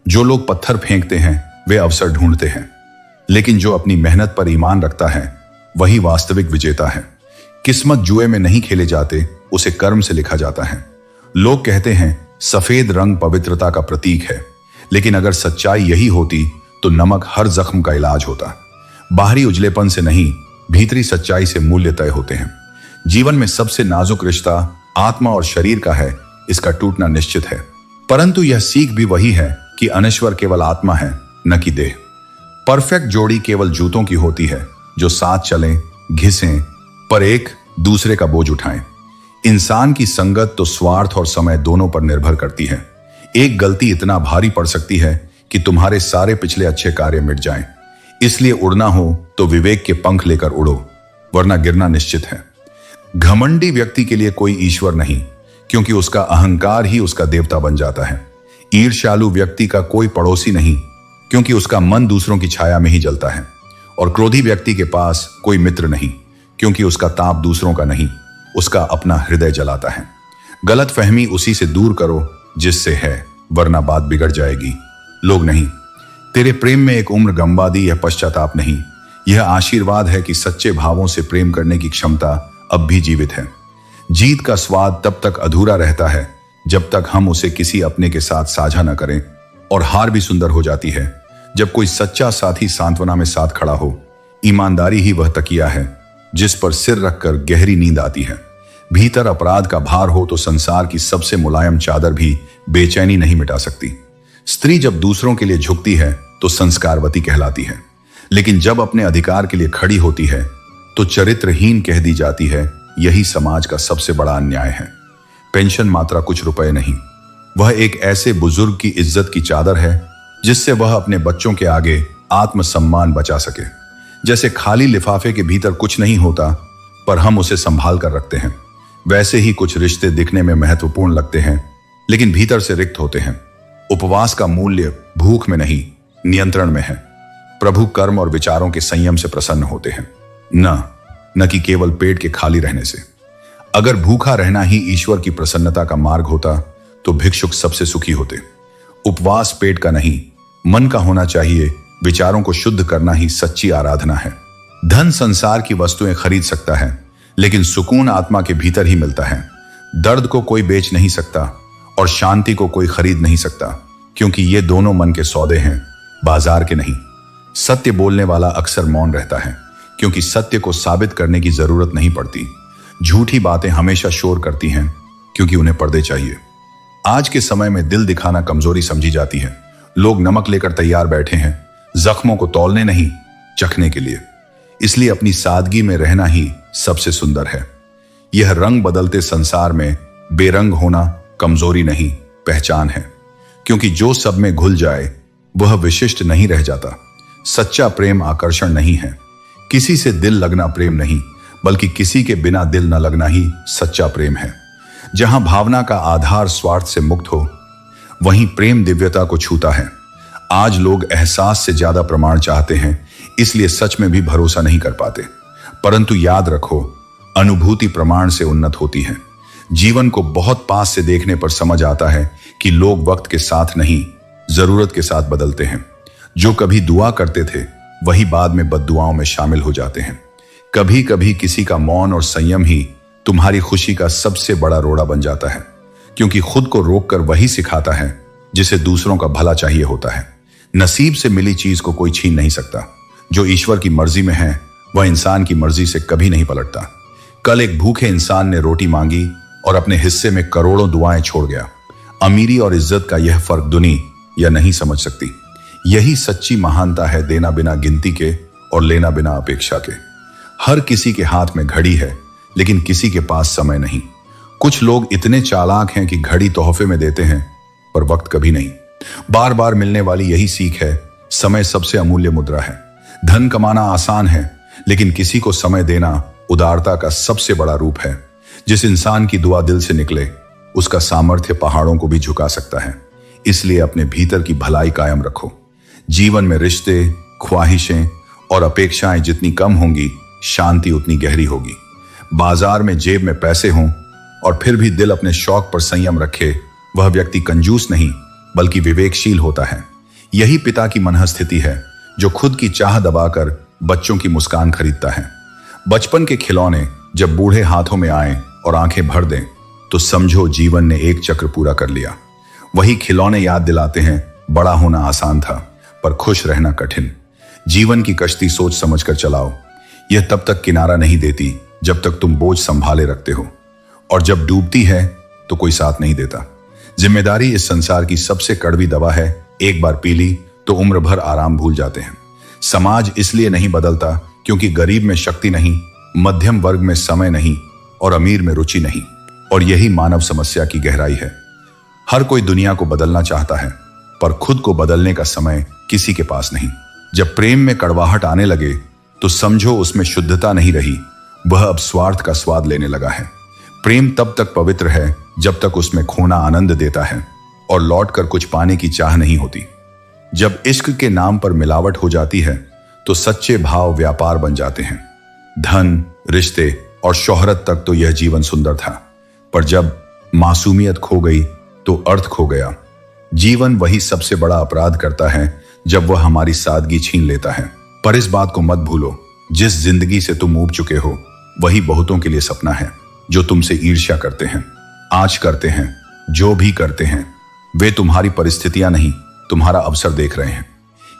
जो लोग पत्थर फेंकते हैं वे अवसर ढूंढते हैं, लेकिन जो अपनी मेहनत पर ईमान रखता है वही वास्तविक विजेता है। किस्मत जुए में नहीं खेले जाते, उसे कर्म से लिखा जाता है। लोग कहते हैं सफेद रंग पवित्रता का प्रतीक है, लेकिन अगर सच्चाई यही होती तो नमक हर जख्म का इलाज होता। बाहरी उजलेपन से नहीं, भीतरी सच्चाई से मूल्य तय होते हैं। जीवन में सबसे नाजुक रिश्ता आत्मा और शरीर का है, इसका टूटना निश्चित है। परंतु यह सीख भी वही है कि अनश्वर केवल आत्मा है, न कि देह। परफेक्ट जोड़ी केवल जूतों की होती है जो साथ चलें, घिसें, पर एक दूसरे का बोझ उठाएं। इंसान की संगत तो स्वार्थ और समय दोनों पर निर्भर करती है। एक गलती इतना भारी पड़ सकती है कि तुम्हारे सारे पिछले अच्छे कार्य मिट जाएं। इसलिए उड़ना हो तो विवेक के पंख लेकर उड़ो, वरना गिरना निश्चित है। घमंडी व्यक्ति के लिए कोई ईश्वर नहीं, क्योंकि उसका अहंकार ही उसका देवता बन जाता है। ईर्ष्यालु व्यक्ति का कोई पड़ोसी नहीं, क्योंकि उसका मन दूसरों की छाया में ही जलता है। और क्रोधी व्यक्ति के पास कोई मित्र नहीं, क्योंकि उसका ताप दूसरों का नहीं, उसका अपना हृदय जलाता है। गलत फहमी उसी से दूर करो जिससे है, वरना बात बिगड़ जाएगी। लोग नहीं, तेरे प्रेम में एक उम्र गंवा दी, यह पश्चाताप नहीं, यह आशीर्वाद है कि सच्चे भावों से प्रेम करने की क्षमता अब भी जीवित है। जीत का स्वाद तब तक अधूरा रहता है जब तक हम उसे किसी अपने के साथ साझा न करें। और हार भी सुंदर हो जाती है जब कोई सच्चा साथी सांत्वना में साथ खड़ा हो। ईमानदारी ही वह तकिया है जिस पर सिर रखकर गहरी नींद आती है। भीतर अपराध का भार हो तो संसार की सबसे मुलायम चादर भी बेचैनी नहीं मिटा सकती। स्त्री जब दूसरों के लिए झुकती है तो संस्कारवती कहलाती है, लेकिन जब अपने अधिकार के लिए खड़ी होती है तो चरित्रहीन कह दी जाती है। यही समाज का सबसे बड़ा अन्याय है। पेंशन मात्रा कुछ रुपए नहीं, वह एक ऐसे बुजुर्ग की इज्जत की चादर है जिससे वह अपने बच्चों के आगे आत्मसम्मान बचा सके। जैसे खाली लिफाफे के भीतर कुछ नहीं होता पर हम उसे संभाल कर रखते हैं, वैसे ही कुछ रिश्ते दिखने में महत्वपूर्ण लगते हैं लेकिन भीतर से रिक्त होते हैं। उपवास का मूल्य भूख में नहीं, नियंत्रण में है। प्रभु कर्म और विचारों के संयम से प्रसन्न होते हैं, न कि केवल पेट के खाली रहने से। अगर भूखा रहना ही ईश्वर की प्रसन्नता का मार्ग होता तो भिक्षुक सबसे सुखी होते। उपवास पेट का नहीं, मन का होना चाहिए। विचारों को शुद्ध करना ही सच्ची आराधना है। धन संसार की वस्तुएं खरीद सकता है, लेकिन सुकून आत्मा के भीतर ही मिलता है। दर्द को कोई बेच नहीं सकता और शांति को कोई खरीद नहीं सकता, क्योंकि ये दोनों मन के सौदे हैं, बाजार के नहीं। सत्य बोलने वाला अक्सर मौन रहता है, क्योंकि सत्य को साबित करने की जरूरत नहीं पड़ती। झूठी बातें हमेशा शोर करती हैं, क्योंकि उन्हें पर्दे चाहिए। आज के समय में दिल दिखाना कमजोरी समझी जाती है। लोग नमक लेकर तैयार बैठे हैं, जख्मों को तौलने नहीं, चखने के लिए। इसलिए अपनी सादगी में रहना ही सबसे सुंदर है। यह रंग बदलते संसार में बेरंग होना कमजोरी नहीं, पहचान है। क्योंकि जो सब में घुल जाए वह विशिष्ट नहीं रह जाता। सच्चा प्रेम आकर्षण नहीं है, किसी से दिल लगना प्रेम नहीं, बल्कि किसी के बिना दिल न लगना ही सच्चा प्रेम है। जहां भावना का आधार स्वार्थ से मुक्त हो, वहीं प्रेम दिव्यता को छूता है। आज लोग एहसास से ज्यादा प्रमाण चाहते हैं, इसलिए सच में भी भरोसा नहीं कर पाते। परंतु याद रखो, अनुभूति प्रमाण से उन्नत होती है। जीवन को बहुत पास से देखने पर समझ आता है कि लोग वक्त के साथ नहीं, जरूरत के साथ बदलते हैं। जो कभी दुआ करते थे वही बाद में बद्दुआओं में शामिल हो जाते हैं। कभी कभी किसी का मौन और संयम ही तुम्हारी खुशी का सबसे बड़ा रोड़ा बन जाता है, क्योंकि खुद को रोककर वही सिखाता है जिसे दूसरों का भला चाहिए होता है। नसीब से मिली चीज को कोई छीन नहीं सकता। जो ईश्वर की मर्जी में है वह इंसान की मर्जी से कभी नहीं पलटता। कल एक भूखे इंसान ने रोटी मांगी और अपने हिस्से में करोड़ों दुआएं छोड़ गया। अमीरी और इज्जत का यह फर्क दुनिया नहीं समझ सकती। यही सच्ची महानता है, देना बिना गिनती के और लेना बिना अपेक्षा के। हर किसी के हाथ में घड़ी है, लेकिन किसी के पास समय नहीं। कुछ लोग इतने चालाक हैं कि घड़ी तोहफे में देते हैं, पर वक्त कभी नहीं। बार बार मिलने वाली यही सीख है, समय सबसे अमूल्य मुद्रा है। धन कमाना आसान है, लेकिन किसी को समय देना उदारता का सबसे बड़ा रूप है। जिस इंसान की दुआ दिल से निकले, उसका सामर्थ्य पहाड़ों को भी झुका सकता है। इसलिए अपने भीतर की भलाई कायम रखो। जीवन में रिश्ते, ख्वाहिशें और अपेक्षाएं जितनी कम होंगी, शांति उतनी गहरी होगी। बाजार में जेब में पैसे हों और फिर भी दिल अपने शौक पर संयम रखे, वह व्यक्ति कंजूस नहीं बल्कि विवेकशील होता है। यही पिता की मनःस्थिति है जो खुद की चाह दबाकर बच्चों की मुस्कान खरीदता है। बचपन के खिलौने जब बूढ़े हाथों में आए और आंखें भर दें तो समझो जीवन ने एक चक्र पूरा कर लिया। वही खिलौने याद दिलाते हैं, बड़ा होना आसान था पर खुश रहना कठिन। जीवन की कश्ती सोच समझकर चलाओ। यह तब तक किनारा नहीं देती जब तक तुम बोझ संभाले रखते हो, और जब डूबती है तो कोई साथ नहीं देता। जिम्मेदारी इस संसार की सबसे कड़वी दवा है। एक बार पी ली तो उम्र भर आराम भूल जाते हैं। समाज इसलिए नहीं बदलता क्योंकि गरीब में शक्ति नहीं, मध्यम वर्ग में समय नहीं और अमीर में रुचि नहीं। और यही मानव समस्या की गहराई है। हर कोई दुनिया को बदलना चाहता है, पर खुद को बदलने का समय किसी के पास नहीं। जब प्रेम में कड़वाहट आने लगे तो समझो उसमें शुद्धता नहीं रही, वह अब स्वार्थ का स्वाद लेने लगा है। प्रेम तब तक पवित्र है जब तक उसमें खोना आनंद देता है और लौटकर कुछ पाने की चाह नहीं होती। जब इश्क के नाम पर मिलावट हो जाती है तो सच्चे भाव व्यापार बन जाते हैं। धन, रिश्ते और शोहरत तक तो यह जीवन सुंदर था, पर जब मासूमियत खो गई तो अर्थ खो गया। जीवन वही सबसे बड़ा अपराध करता है जब वह हमारी सादगी छीन लेता है। पर इस बात को मत भूलो, जिस जिंदगी से तुम ऊब चुके हो वही बहुतों के लिए सपना है। जो तुमसे ईर्ष्या करते हैं, आज करते हैं जो भी करते हैं वे तुम्हारी परिस्थितियां नहीं, तुम्हारा अवसर देख रहे हैं।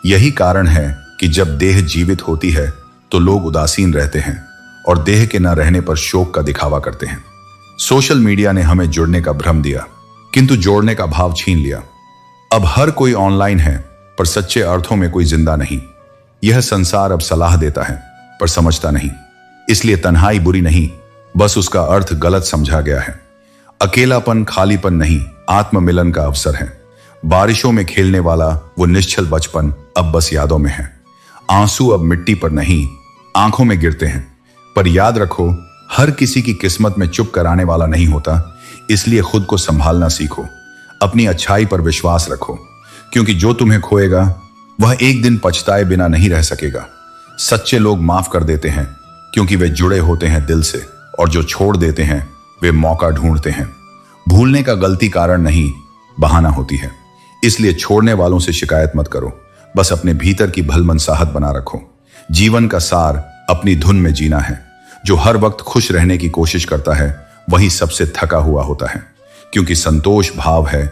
यही कारण है कि जब देह जीवित होती है तो लोग उदासीन रहते हैं और देह के न रहने पर शोक का दिखावा करते हैं। सोशल मीडिया ने हमें जुड़ने का भ्रम दिया, किंतु जोड़ने का भाव छीन लिया। अब हर कोई ऑनलाइन है, पर सच्चे अर्थों में कोई जिंदा नहीं। यह संसार अब सलाह देता है, पर समझता नहीं। इसलिए तन्हाई बुरी नहीं, बस उसका अर्थ गलत समझा गया है। अकेलापन खालीपन नहीं, आत्ममिलन का अवसर है। बारिशों में खेलने वाला वो निश्चल बचपन अब बस यादों में है। आंसू अब मिट्टी पर नहीं, आंखों में गिरते हैं। पर याद रखो, हर किसी की किस्मत में चुप कराने वाला नहीं होता। इसलिए खुद को संभालना सीखो, अपनी अच्छाई पर विश्वास रखो, क्योंकि जो तुम्हें खोएगा वह एक दिन पछताए बिना नहीं रह सकेगा। सच्चे लोग माफ कर देते हैं क्योंकि वे जुड़े होते हैं दिल से, और जो छोड़ देते हैं वे मौका ढूंढते हैं। भूलने का गलती कारण नहीं, बहाना होती है। इसलिए छोड़ने वालों से शिकायत मत करो, बस अपने भीतर की भलमनसाहत बना रखो। जीवन का सार अपनी धुन में जीना है। जो हर वक्त खुश रहने की कोशिश करता है वही सबसे थका हुआ होता है, क्योंकि संतोष भाव है,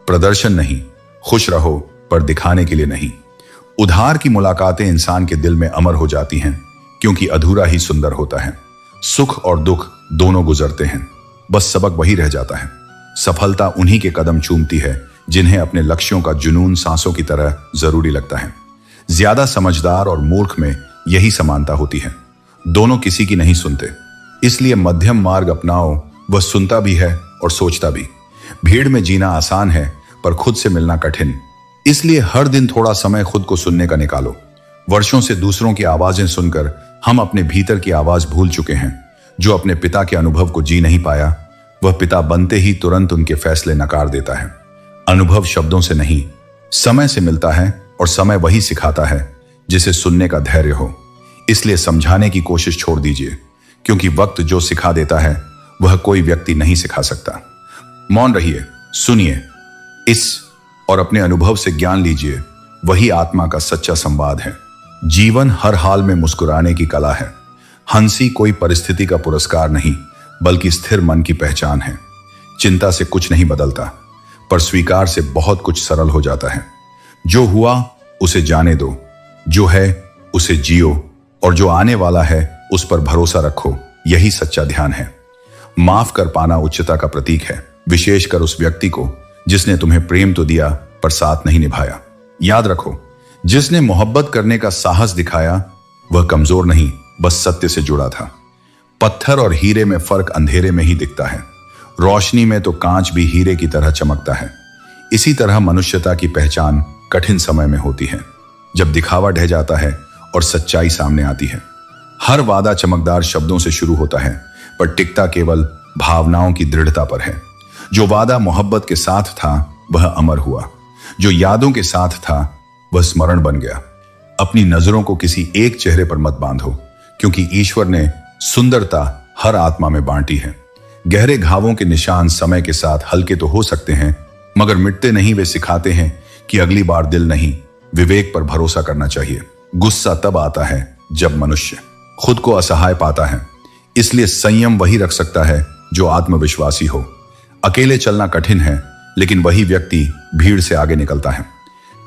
प्रदर्शन नहीं। खुश रहो पर दिखाने के लिए नहीं। उधार की मुलाकातें इंसान के दिल में अमर हो जाती हैं, क्योंकि अधूरा ही सुंदर होता है। सुख और दुख दोनों गुजरते हैं, बस सबक वही रह जाता है। सफलता उन्हीं के कदम चूमती है जिन्हें अपने लक्ष्यों का जुनून सांसों की तरह जरूरी लगता है। ज्यादा समझदार और मूर्ख में यही समानता होती है, दोनों किसी की नहीं सुनते। इसलिए मध्यम मार्ग अपनाओ, वह सुनता भी है और सोचता भी। भीड़ में जीना आसान है, पर खुद से मिलना कठिन। इसलिए हर दिन थोड़ा समय खुद को सुनने का निकालो। वर्षों से दूसरों की आवाजें सुनकर हम अपने भीतर की आवाज भूल चुके हैं। जो अपने पिता के अनुभव को जी नहीं पाया, वह पिता बनते ही तुरंत उनके फैसले नकार देता है। अनुभव शब्दों से नहीं, समय से मिलता है, और समय वही सिखाता है जिसे सुनने का धैर्य हो। इसलिए समझाने की कोशिश छोड़ दीजिए, क्योंकि वक्त जो सिखा देता है वह कोई व्यक्ति नहीं सिखा सकता। मौन रहिए, सुनिए इस और अपने अनुभव से ज्ञान लीजिए। वही आत्मा का सच्चा संवाद है। जीवन हर हाल में मुस्कुराने की कला है। हंसी कोई परिस्थिति का पुरस्कार नहीं, बल्कि स्थिर मन की पहचान है। चिंता से कुछ नहीं बदलता, पर स्वीकार से बहुत कुछ सरल हो जाता है। जो हुआ उसे जाने दो, जो है उसे जियो, और जो आने वाला है उस पर भरोसा रखो। यही सच्चा ध्यान है। माफ कर पाना उच्चता का प्रतीक है, विशेषकर उस व्यक्ति को जिसने तुम्हें प्रेम तो दिया पर साथ नहीं निभाया। याद रखो, जिसने मोहब्बत करने का साहस दिखाया वह कमजोर नहीं, बस सत्य से जुड़ा था। पत्थर और हीरे में फर्क अंधेरे में ही दिखता है। रोशनी में तो कांच भी हीरे की तरह चमकता है। इसी तरह मनुष्यता की पहचान कठिन समय में होती है, जब दिखावा ढह जाता है और सच्चाई सामने आती है। हर वादा चमकदार शब्दों से शुरू होता है, पर टिकता केवल भावनाओं की दृढ़ता पर है। जो वादा मोहब्बत के साथ था वह अमर हुआ, जो यादों के साथ था वह स्मरण बन गया। अपनी नजरों को किसी एक चेहरे पर मत बांधो, क्योंकि ईश्वर ने सुंदरता हर आत्मा में बांटी है। गहरे घावों के निशान समय के साथ हल्के तो हो सकते हैं, मगर मिटते नहीं। वे सिखाते हैं कि अगली बार दिल नहीं, विवेक पर भरोसा करना चाहिए। गुस्सा तब आता है जब मनुष्य खुद को असहाय पाता है। इसलिए संयम वही रख सकता है जो आत्मविश्वासी हो। अकेले चलना कठिन है, लेकिन वही व्यक्ति भीड़ से आगे निकलता है।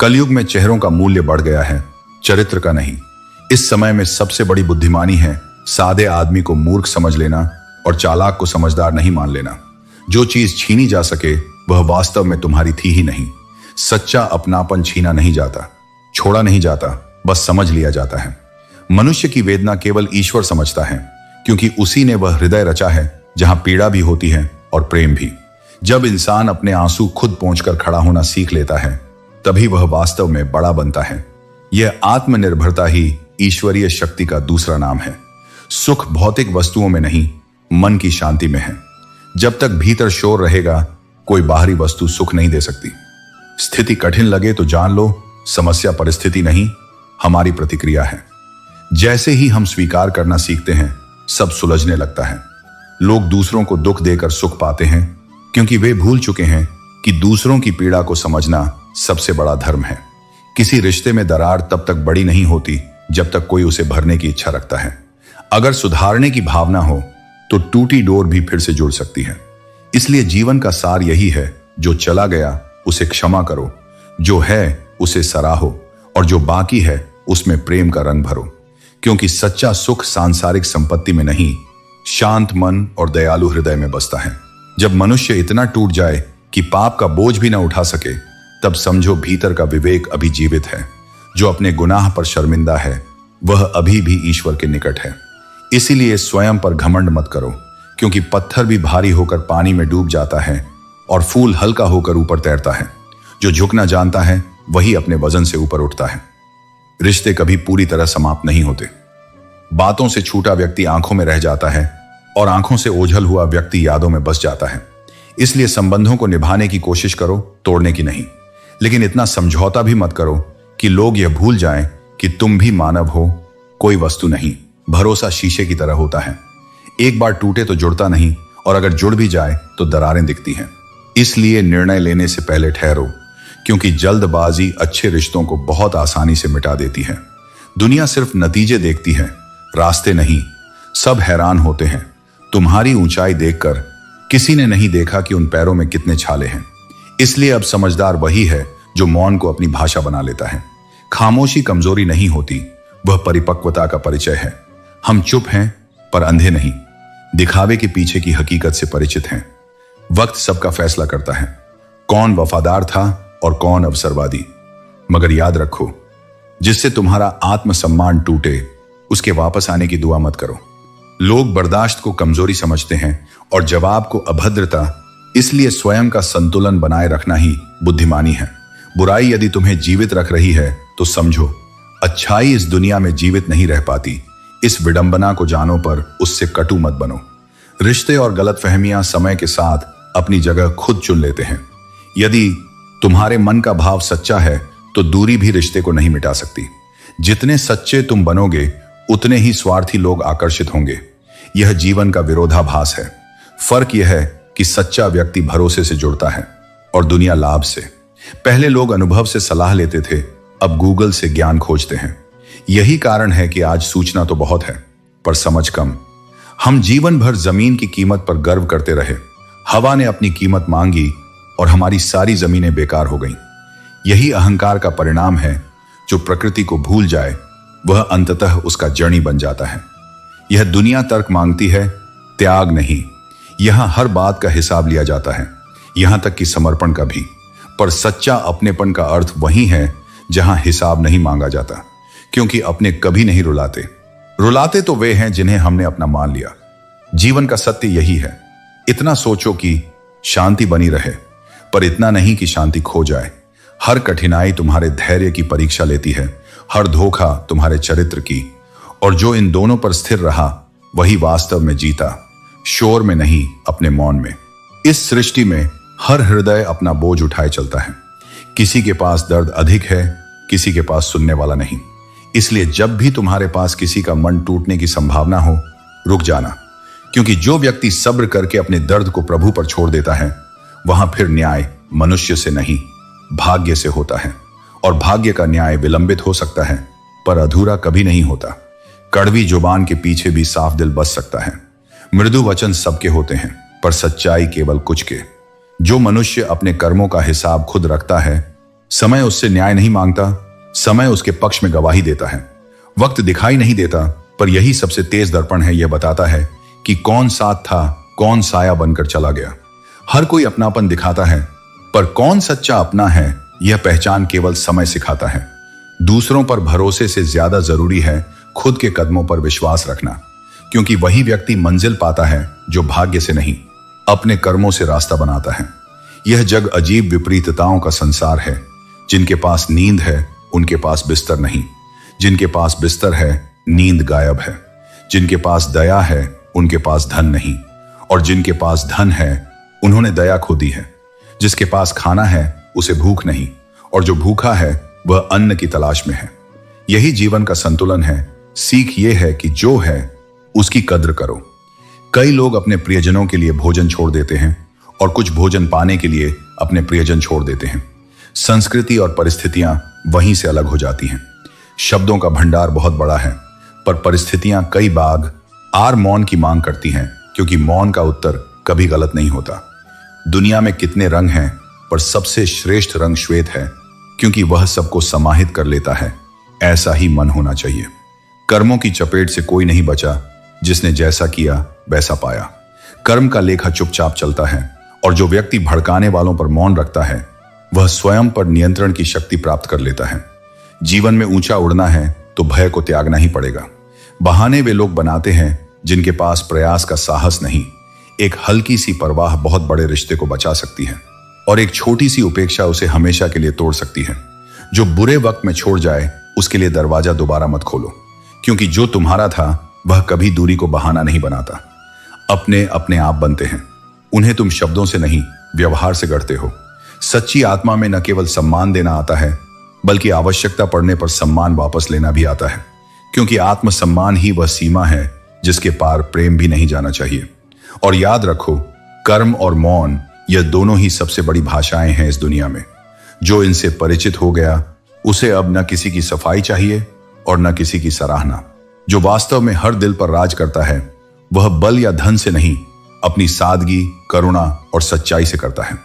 कलयुग में चेहरों का मूल्य बढ़ गया है, चरित्र का नहीं। इस समय में सबसे बड़ी बुद्धिमानी है सादे आदमी को मूर्ख समझ लेना और चालाक को समझदार नहीं मान लेना। जो चीज छीनी जा सके वह वास्तव में तुम्हारी थी ही नहीं। सच्चा अपनापन छीना नहीं जाता, छोड़ा नहीं जाता, बस समझ लिया जाता है। मनुष्य की वेदना केवल ईश्वर समझता है, क्योंकि उसी ने वह हृदय रचा है जहां पीड़ा भी होती है और प्रेम भी। जब इंसान अपने आंसू खुद पहुंचकर खड़ा होना सीख लेता है, तभी वह वास्तव में बड़ा बनता है। यह आत्मनिर्भरता ही ईश्वरीय शक्ति का दूसरा नाम है। सुख भौतिक वस्तुओं में नहीं, मन की शांति में है। जब तक भीतर शोर रहेगा, कोई बाहरी वस्तु सुख नहीं दे सकती। स्थिति कठिन लगे तो जान लो, समस्या परिस्थिति नहीं, हमारी प्रतिक्रिया है। जैसे ही हम स्वीकार करना सीखते हैं, सब सुलझने लगता है। लोग दूसरों को दुख देकर सुख पाते हैं, क्योंकि वे भूल चुके हैं कि दूसरों की पीड़ा को समझना सबसे बड़ा धर्म है। किसी रिश्ते में दरार तब तक बड़ी नहीं होती जब तक कोई उसे भरने की इच्छा रखता है। अगर सुधारने की भावना हो तो टूटी डोर भी फिर से जुड़ सकती है। इसलिए जीवन का सार यही है जो चला गया उसे क्षमा करो, जो है उसे सराहो, और जो बाकी है उसमें प्रेम का रंग भरो। क्योंकि सच्चा सुख सांसारिक संपत्ति में नहीं, शांत मन और दयालु हृदय में बसता है। जब मनुष्य इतना टूट जाए कि पाप का बोझ भी न उठा सके, तब समझो भीतर का विवेक अभी जीवित है। जो अपने गुनाह पर शर्मिंदा है वह अभी भी ईश्वर के निकट है। इसीलिए स्वयं पर घमंड मत करो, क्योंकि पत्थर भी भारी होकर पानी में डूब जाता है और फूल हल्का होकर ऊपर तैरता है। जो झुकना जानता है वही अपने वजन से ऊपर उठता है। रिश्ते कभी पूरी तरह समाप्त नहीं होते। बातों से छूटा व्यक्ति आंखों में रह जाता है और आंखों से ओझल हुआ व्यक्ति यादों में बस जाता है। इसलिए संबंधों को निभाने की कोशिश करो, तोड़ने की नहीं। लेकिन इतना समझौता भी मत करो कि लोग यह भूल जाएं कि तुम भी मानव हो, कोई वस्तु नहीं। भरोसा शीशे की तरह होता है, एक बार टूटे तो जुड़ता नहीं, और अगर जुड़ भी जाए तो दरारें दिखती हैं। इसलिए निर्णय लेने से पहले ठहरो, क्योंकि जल्दबाजी अच्छे रिश्तों को बहुत आसानी से मिटा देती है। दुनिया सिर्फ नतीजे देखती है, रास्ते नहीं। सब हैरान होते हैं। तुम्हारी ऊंचाई देखकर किसी ने नहीं देखा कि उन पैरों में कितने छाले हैं। इसलिए अब समझदार वही है जो मौन को अपनी भाषा बना लेता है। खामोशी कमजोरी नहीं होती, वह परिपक्वता का परिचय है। हम चुप हैं पर अंधे नहीं, दिखावे के पीछे की हकीकत से परिचित हैं। वक्त सबका फैसला करता है, कौन वफादार था और कौन अवसरवादी। मगर याद रखो, जिससे तुम्हारा आत्मसम्मान टूटे उसके वापस आने की दुआ मत करो। लोग बर्दाश्त को कमजोरी समझते हैं और जवाब को अभद्रता, इसलिए स्वयं का संतुलन बनाए रखना ही बुद्धिमानी है। बुराई यदि तुम्हें जीवित रख रही है तो समझो, अच्छाई इस दुनिया में जीवित नहीं रह पाती। इस विडंबना को जानो पर उससे कटु मत बनो। रिश्ते और गलतफहमियां समय के साथ अपनी जगह खुद चुन लेते हैं। यदि तुम्हारे मन का भाव सच्चा है तो दूरी भी रिश्ते को नहीं मिटा सकती। जितने सच्चे तुम बनोगे उतने ही स्वार्थी लोग आकर्षित होंगे। यह जीवन का विरोधाभास है। फर्क यह है कि सच्चा व्यक्ति भरोसे से जुड़ता है और दुनिया लाभ से। पहले लोग अनुभव से सलाह लेते थे, अब गूगल से ज्ञान खोजते हैं। यही कारण है कि आज सूचना तो बहुत है पर समझ कम। हम जीवन भर जमीन की कीमत पर गर्व करते रहे। हवा ने अपनी कीमत मांगी और हमारी सारी जमीनें बेकार हो गईं। यही अहंकार का परिणाम है। जो प्रकृति को भूल जाए वह अंततः उसका जर्नी बन जाता है। यह दुनिया तर्क मांगती है, त्याग नहीं। यहां हर बात का हिसाब लिया जाता है, यहां तक कि समर्पण का भी। पर सच्चा अपनेपन का अर्थ वही है जहां हिसाब नहीं मांगा जाता, क्योंकि अपने कभी नहीं रुलाते। रुलाते तो वे हैं जिन्हें हमने अपना मान लिया। जीवन का सत्य यही है। इतना सोचो कि शांति बनी रहे, पर इतना नहीं कि शांति खो जाए। हर कठिनाई तुम्हारे धैर्य की परीक्षा लेती है, हर धोखा तुम्हारे चरित्र की। और जो इन दोनों पर स्थिर रहा वही वास्तव में जीता, शोर में नहीं, अपने मौन में। इस सृष्टि में हर हृदय अपना बोझ उठाए चलता है। किसी के पास दर्द अधिक है, किसी के पास सुनने वाला नहीं। इसलिए जब भी तुम्हारे पास किसी का मन टूटने की संभावना हो, रुक जाना। क्योंकि जो व्यक्ति सब्र करके अपने दर्द को प्रभु पर छोड़ देता है, वहां फिर न्याय मनुष्य से नहीं, भाग्य से होता है। और भाग्य का न्याय विलंबित हो सकता है पर अधूरा कभी नहीं होता। कड़वी जुबान के पीछे भी साफ दिल बस सकता है। मृदु वचन सबके होते हैं पर सच्चाई केवल कुछ के। जो मनुष्य अपने कर्मों का हिसाब खुद रखता है, समय उससे न्याय नहीं मांगता, समय उसके पक्ष में गवाही देता है। वक्त दिखाई नहीं देता, पर यही सबसे तेज दर्पण है। यह बताता है कि कौन साथ था, कौन साया बनकर चला गया। हर कोई अपनापन दिखाता है, पर कौन सच्चा अपना है यह पहचान केवल समय सिखाता है। दूसरों पर भरोसे से ज्यादा जरूरी है खुद के कदमों पर विश्वास रखना, क्योंकि वही व्यक्ति मंजिल पाता है जो भाग्य से नहीं, अपने कर्मों से रास्ता बनाता है। यह जग अजीब विपरीतताओं का संसार है। जिनके पास नींद है उनके पास बिस्तर नहीं, जिनके पास बिस्तर है नींद गायब है। जिनके पास दया है उनके पास धन नहीं, और जिनके पास धन है उन्होंने दया खो दी है। जिसके पास खाना है उसे भूख नहीं, और जो भूखा है वह अन्न की तलाश में है। यही जीवन का संतुलन है। सीख ये है कि जो है उसकी कद्र करो। कई लोग अपने प्रियजनों के लिए भोजन छोड़ देते हैं और कुछ भोजन पाने के लिए अपने प्रियजन छोड़ देते हैं। संस्कृति और परिस्थितियां वहीं से अलग हो जाती हैं। शब्दों का भंडार बहुत बड़ा है, पर परिस्थितियां कई बार आर मौन की मांग करती हैं, क्योंकि मौन का उत्तर कभी गलत नहीं होता। दुनिया में कितने रंग हैं पर सबसे श्रेष्ठ रंग श्वेत है, क्योंकि वह सबको समाहित कर लेता है। ऐसा ही मन होना चाहिए। कर्मों की चपेट से कोई नहीं बचा, जिसने जैसा किया वैसा पाया। कर्म का लेखा चुपचाप चलता है, और जो व्यक्ति भड़काने वालों पर मौन रखता है वह स्वयं पर नियंत्रण की शक्ति प्राप्त कर लेता है। जीवन में ऊंचा उड़ना है तो भय को त्यागना ही पड़ेगा। बहाने वे लोग बनाते हैं जिनके पास प्रयास का साहस नहीं। एक हल्की सी परवाह बहुत बड़े रिश्ते को बचा सकती है, और एक छोटी सी उपेक्षा उसे हमेशा के लिए तोड़ सकती है। जो बुरे वक्त में छोड़ जाए उसके लिए दरवाजा दोबारा मत खोलो, क्योंकि जो तुम्हारा था वह कभी दूरी को बहाना नहीं बनाता। अपने अपने आप बनते हैं। उन्हें तुम शब्दों से नहीं, व्यवहार से गढ़ते हो। सच्ची आत्मा में न केवल सम्मान देना आता है, बल्कि आवश्यकता पड़ने पर सम्मान वापस लेना भी आता है, क्योंकि आत्मसम्मान ही वह सीमा है जिसके पार प्रेम भी नहीं जाना चाहिए। और याद रखो, कर्म और मौन यह दोनों ही सबसे बड़ी भाषाएं हैं इस दुनिया में। जो इनसे परिचित हो गया उसे अब न किसी की सफाई चाहिए और न किसी की सराहना। जो वास्तव में हर दिल पर राज करता है वह बल या धन से नहीं, अपनी सादगी, करुणा और सच्चाई से करता है।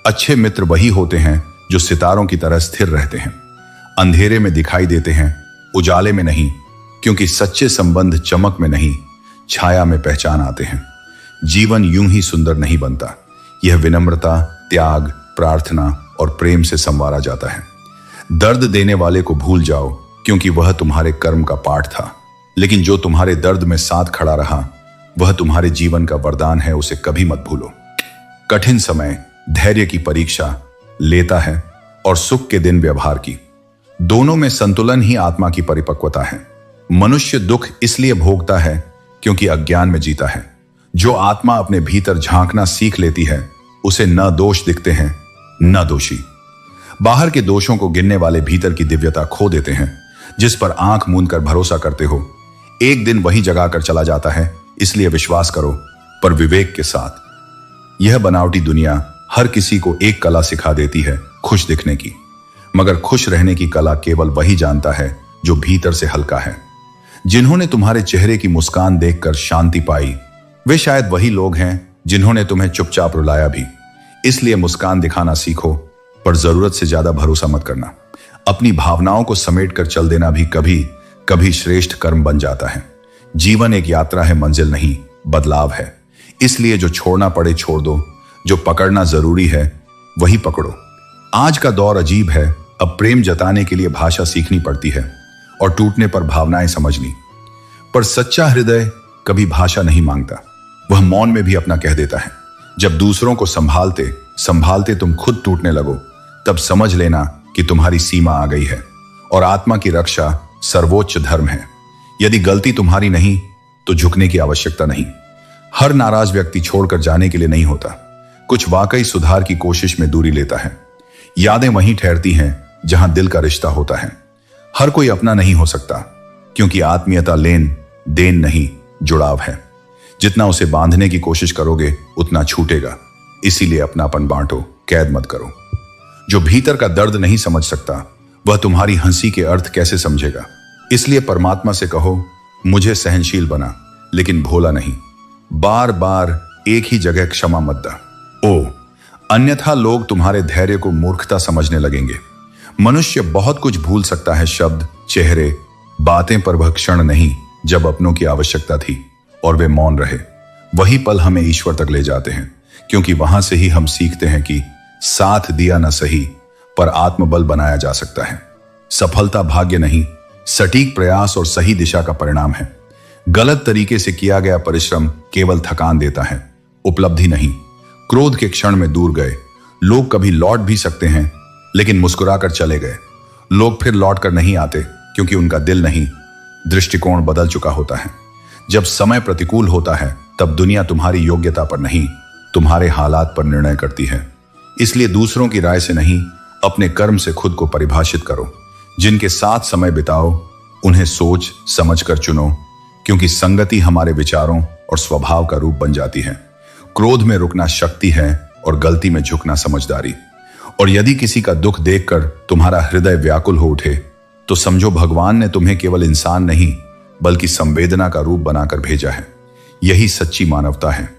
अच्छे मित्र वही होते हैं जो सितारों की तरह स्थिर रहते हैं, अंधेरे में दिखाई देते हैं, उजाले में नहीं, क्योंकि सच्चे संबंध चमक में नहीं, छाया में पहचान आते हैं। जीवन यूं ही सुंदर नहीं बनता, यह विनम्रता, त्याग, प्रार्थना और प्रेम से संवारा जाता है। दर्द देने वाले को भूल जाओ, क्योंकि वह तुम्हारे कर्म का पाठ था, लेकिन जो तुम्हारे दर्द में साथ खड़ा रहा वह तुम्हारे जीवन का वरदान है, उसे कभी मत भूलो। कठिन समय धैर्य की परीक्षा लेता है और सुख के दिन व्यवहार की। दोनों में संतुलन ही आत्मा की परिपक्वता है। मनुष्य दुख इसलिए भोगता है क्योंकि अज्ञान में जीता है। जो आत्मा अपने भीतर झांकना सीख लेती है उसे न दोष दिखते हैं न दोषी। बाहर के दोषों को गिनने वाले भीतर की दिव्यता खो देते हैं। जिस पर आंख मूंद कर भरोसा करते हो एक दिन वही जगा कर चला जाता है, इसलिए विश्वास करो, पर विवेक के साथ। यह बनावटी दुनिया हर किसी को एक कला सिखा देती है, खुश दिखने की, मगर खुश रहने की कला केवल वही जानता है जो भीतर से हल्का है। जिन्होंने तुम्हारे चेहरे की मुस्कान देखकर शांति पाई वे शायद वही लोग हैं जिन्होंने तुम्हें चुपचाप रुलाया भी। इसलिए मुस्कान दिखाना सीखो, पर जरूरत से ज्यादा भरोसा मत करना। अपनी भावनाओं को समेट कर चल देना भी कभी कभी श्रेष्ठ कर्म बन जाता है। जीवन एक यात्रा है, मंजिल नहीं, बदलाव है। इसलिए जो छोड़ना पड़े छोड़ दो, जो पकड़ना जरूरी है वही पकड़ो। आज का दौर अजीब है, अब प्रेम जताने के लिए भाषा सीखनी पड़ती है और टूटने पर भावनाएं समझनी। पर सच्चा हृदय कभी भाषा नहीं मांगता, वह मौन में भी अपना कह देता है। जब दूसरों को संभालते संभालते तुम खुद टूटने लगो, तब समझ लेना कि तुम्हारी सीमा आ गई है और आत्मा की रक्षा सर्वोच्च धर्म है। यदि गलती तुम्हारी नहीं तो झुकने की आवश्यकता नहीं। हर नाराज व्यक्ति छोड़कर जाने के लिए नहीं होता, कुछ वाकई सुधार की कोशिश में दूरी लेता है। यादें वहीं ठहरती हैं जहां दिल का रिश्ता होता है। हर कोई अपना नहीं हो सकता, क्योंकि आत्मीयता लेन देन नहीं, जुड़ाव है। जितना उसे बांधने की कोशिश करोगे उतना छूटेगा। इसीलिए अपनापन बांटो, कैद मत करो। जो भीतर का दर्द नहीं समझ सकता वह तुम्हारी हंसी के अर्थ कैसे समझेगा। इसलिए परमात्मा से कहो, मुझे सहनशील बना लेकिन भोला नहीं। बार बार एक ही जगह क्षमा मत दा। अन्यथा लोग तुम्हारे धैर्य को मूर्खता समझने लगेंगे। मनुष्य बहुत कुछ भूल सकता है, शब्द, चेहरे, बातें, पर वह क्षण नहीं जब अपनों की आवश्यकता थी और वे मौन रहे। वही पल हमें ईश्वर तक ले जाते हैं, क्योंकि वहां से ही हम सीखते हैं कि साथ दिया न सही, पर आत्मबल बनाया जा सकता है। सफलता भाग्य नहीं, सटीक प्रयास और सही दिशा का परिणाम है। गलत तरीके से किया गया परिश्रम केवल थकान देता है, उपलब्धि नहीं। क्रोध के क्षण में दूर गए लोग कभी लौट भी सकते हैं, लेकिन मुस्कुराकर चले गए लोग फिर लौट कर नहीं आते, क्योंकि उनका दिल नहीं, दृष्टिकोण बदल चुका होता है। जब समय प्रतिकूल होता है तब दुनिया तुम्हारी योग्यता पर नहीं, तुम्हारे हालात पर निर्णय करती है। इसलिए दूसरों की राय से नहीं, अपने कर्म से खुद को परिभाषित करो। जिनके साथ समय बिताओ उन्हें सोच समझ कर चुनो, क्योंकि संगति हमारे विचारों और स्वभाव का रूप बन जाती है। क्रोध में रुकना शक्ति है और गलती में झुकना समझदारी। और यदि किसी का दुख देखकर तुम्हारा हृदय व्याकुल हो उठे तो समझो भगवान ने तुम्हें केवल इंसान नहीं बल्कि संवेदना का रूप बनाकर भेजा है। यही सच्ची मानवता है।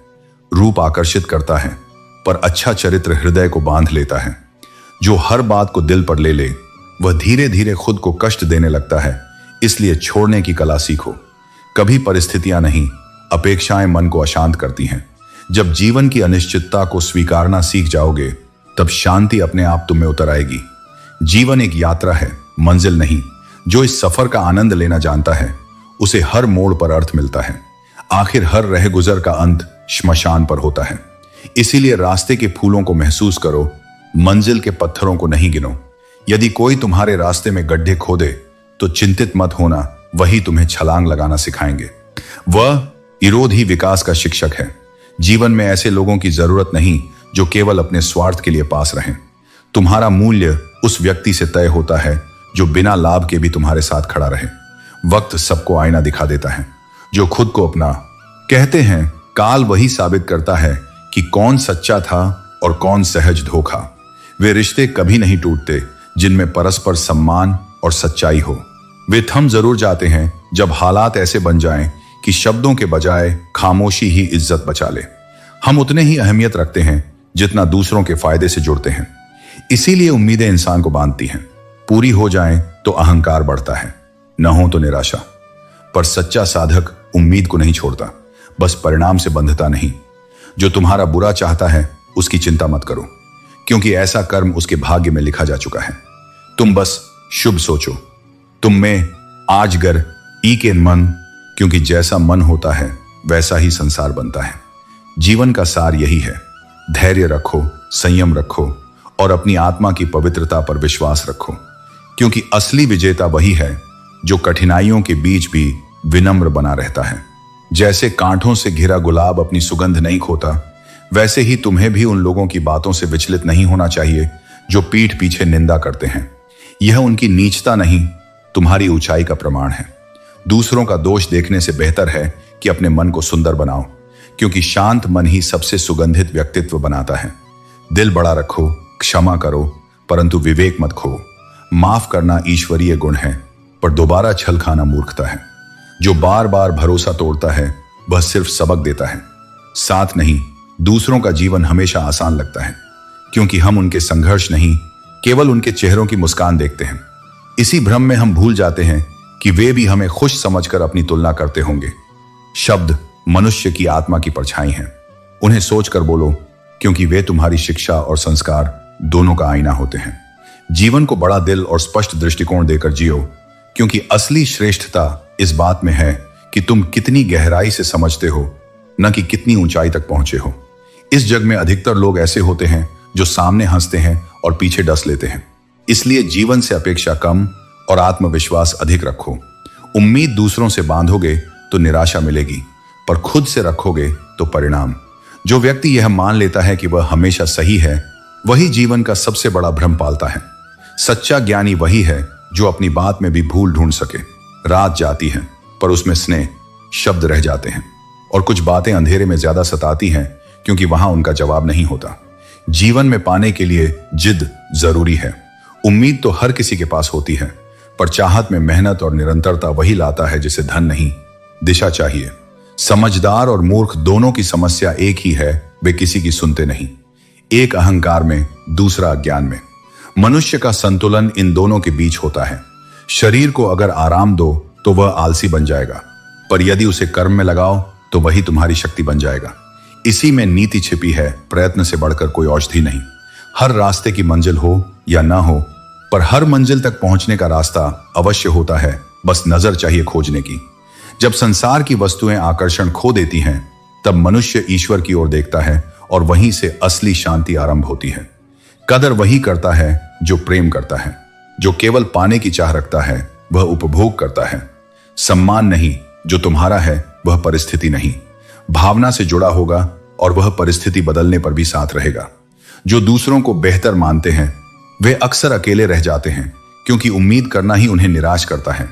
रूप आकर्षित करता है, पर अच्छा चरित्र हृदय को बांध लेता है। जो हर बात को दिल पर ले ले वह धीरे धीरे खुद को कष्ट देने लगता है। इसलिए छोड़ने की कला सीखो। कभी परिस्थितियां नहीं, अपेक्षाएं मन को अशांत करती हैं। जब जीवन की अनिश्चितता को स्वीकारना सीख जाओगे तब शांति अपने आप तुम में उतर आएगी। जीवन एक यात्रा है, मंजिल नहीं। जो इस सफर का आनंद लेना जानता है उसे हर मोड़ पर अर्थ मिलता है। आखिर हर रह गुजर का अंत श्मशान पर होता है। इसीलिए रास्ते के फूलों को महसूस करो, मंजिल के पत्थरों को नहीं गिनो। यदि कोई तुम्हारे रास्ते में गड्ढे खोदे तो चिंतित मत होना, वही तुम्हें छलांग लगाना सिखाएंगे। वह विरोध ही विकास का शिक्षक है। जीवन में ऐसे लोगों की जरूरत नहीं जो केवल अपने स्वार्थ के लिए पास रहें। तुम्हारा मूल्य उस व्यक्ति से तय होता है जो बिना लाभ के भी तुम्हारे साथ खड़ा रहे। वक्त सबको आईना दिखा देता है। जो खुद को अपना कहते हैं, काल वही साबित करता है कि कौन सच्चा था और कौन सहज धोखा। वे रिश्ते कभी नहीं टूटते जिनमें परस्पर सम्मान और सच्चाई हो। वे थम जरूर जाते हैं जब हालात ऐसे बन जाएं कि शब्दों के बजाय खामोशी ही इज्जत बचा ले। हम उतने ही अहमियत रखते हैं जितना दूसरों के फायदे से जुड़ते हैं। इसीलिए उम्मीदें इंसान को बांधती हैं। पूरी हो जाएं तो अहंकार बढ़ता है, न हो तो निराशा। पर सच्चा साधक उम्मीद को नहीं छोड़ता, बस परिणाम से बंधता नहीं। जो तुम्हारा बुरा चाहता है उसकी चिंता मत करो, क्योंकि ऐसा कर्म उसके भाग्य में लिखा जा चुका है। तुम बस शुभ सोचो। तुम में आजगर ई के मन, क्योंकि जैसा मन होता है वैसा ही संसार बनता है। जीवन का सार यही है। धैर्य रखो, संयम रखो और अपनी आत्मा की पवित्रता पर विश्वास रखो, क्योंकि असली विजेता वही है जो कठिनाइयों के बीच भी विनम्र बना रहता है। जैसे कांटों से घिरा गुलाब अपनी सुगंध नहीं खोता, वैसे ही तुम्हें भी उन लोगों की बातों से विचलित नहीं होना चाहिए जो पीठ पीछे निंदा करते हैं। यह उनकी नीचता नहीं, तुम्हारी ऊंचाई का प्रमाण है। दूसरों का दोष देखने से बेहतर है कि अपने मन को सुंदर बनाओ, क्योंकि शांत मन ही सबसे सुगंधित व्यक्तित्व बनाता है। दिल बड़ा रखो, क्षमा करो, परंतु विवेक मत खो। माफ करना ईश्वरीय गुण है, पर दोबारा छल खाना मूर्खता है। जो बार बार भरोसा तोड़ता है वह सिर्फ सबक देता है, साथ नहीं। दूसरों का जीवन हमेशा आसान लगता है, क्योंकि हम उनके संघर्ष नहीं, केवल उनके चेहरों की मुस्कान देखते हैं। इसी भ्रम में हम भूल जाते हैं कि वे भी हमें खुश समझकर अपनी तुलना करते होंगे। शब्द मनुष्य की आत्मा की परछाई हैं। उन्हें सोचकर बोलो, क्योंकि वे तुम्हारी शिक्षा और संस्कार दोनों का आईना होते हैं। जीवन को बड़ा दिल और स्पष्ट दृष्टिकोण देकर जियो, क्योंकि असली श्रेष्ठता इस बात में है कि तुम कितनी गहराई से समझते हो, न कि कितनी ऊंचाई तक पहुंचे हो। इस जग में अधिकतर लोग ऐसे होते हैं जो सामने हंसते हैं और पीछे डस लेते हैं। इसलिए जीवन से अपेक्षा कम और आत्मविश्वास अधिक रखो। उम्मीद दूसरों से बांधोगे तो निराशा मिलेगी, पर खुद से रखोगे तो परिणाम। जो व्यक्ति यह मान लेता है कि वह हमेशा सही है, वही जीवन का सबसे बड़ा भ्रम पालता है। सच्चा ज्ञानी वही है जो अपनी बात में भी भूल ढूंढ सके। रात जाती है पर उसमें स्नेह शब्द रह जाते हैं, और कुछ बातें अंधेरे में ज्यादा सताती हैं क्योंकि वहां उनका जवाब नहीं होता। जीवन में पाने के लिए जिद जरूरी है। उम्मीद तो हर किसी के पास होती है, पर चाहत में मेहनत और निरंतरता वही लाता है जिसे धन नहीं, दिशा चाहिए। समझदार और मूर्ख दोनों की समस्या एक ही है, वे किसी की सुनते नहीं। एक अहंकार में, दूसरा अज्ञान में। मनुष्य का संतुलन इन दोनों के बीच होता है। शरीर को अगर आराम दो तो वह आलसी बन जाएगा, पर यदि उसे कर्म में लगाओ तो वही तुम्हारी शक्ति बन जाएगा। इसी में नीति छिपी है, प्रयत्न से बढ़कर कोई औषधि नहीं। हर रास्ते की मंजिल हो या ना हो, पर हर मंजिल तक पहुंचने का रास्ता अवश्य होता है, बस नजर चाहिए खोजने की। जब संसार की वस्तुएं आकर्षण खो देती हैं, तब मनुष्य ईश्वर की ओर देखता है और वहीं से असली शांति आरंभ होती है। कदर वही करता है जो प्रेम करता है। जो केवल पाने की चाह रखता है वह उपभोग करता है। सम्मान नहीं, जो तुम्हारा है वह परिस्थिति नहीं। भावना से जुड़ा होगा और वह परिस्थिति बदलने पर भी साथ रहेगा। जो दूसरों को बेहतर मानते हैं वे अक्सर अकेले रह जाते हैं, क्योंकि उम्मीद करना ही उन्हें निराश करता है।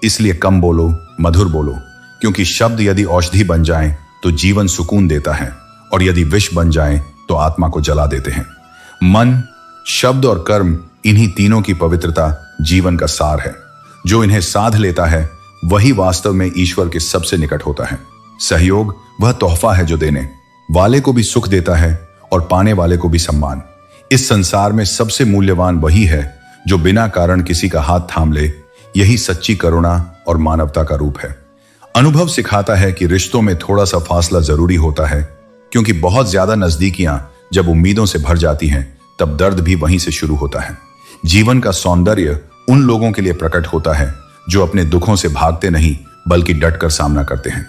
इसलिए कम बोलो, मधुर बोलो, क्योंकि शब्द यदि औषधि बन जाएं तो जीवन सुकून देता है, और यदि विष बन जाएं तो आत्मा को जला देते हैं। मन, शब्द और कर्म, इन्हीं तीनों की पवित्रता जीवन का सार है। जो इन्हें साध लेता है वही वास्तव में ईश्वर के सबसे निकट होता है। सहयोग वह तोहफा है जो देने वाले को भी सुख देता है और पाने वाले को भी सम्मान। इस संसार में सबसे मूल्यवान वही है जो बिना कारण किसी का हाथ थाम ले। यही सच्ची करुणा और मानवता का रूप है। अनुभव सिखाता है कि रिश्तों में थोड़ा सा फासला जरूरी होता है, क्योंकि बहुत ज्यादा नजदीकियां जब उम्मीदों से भर जाती हैं तब दर्द भी वहीं से शुरू होता है। जीवन का सौंदर्य उन लोगों के लिए प्रकट होता है जो अपने दुखों से भागते नहीं बल्कि डटकर सामना करते हैं,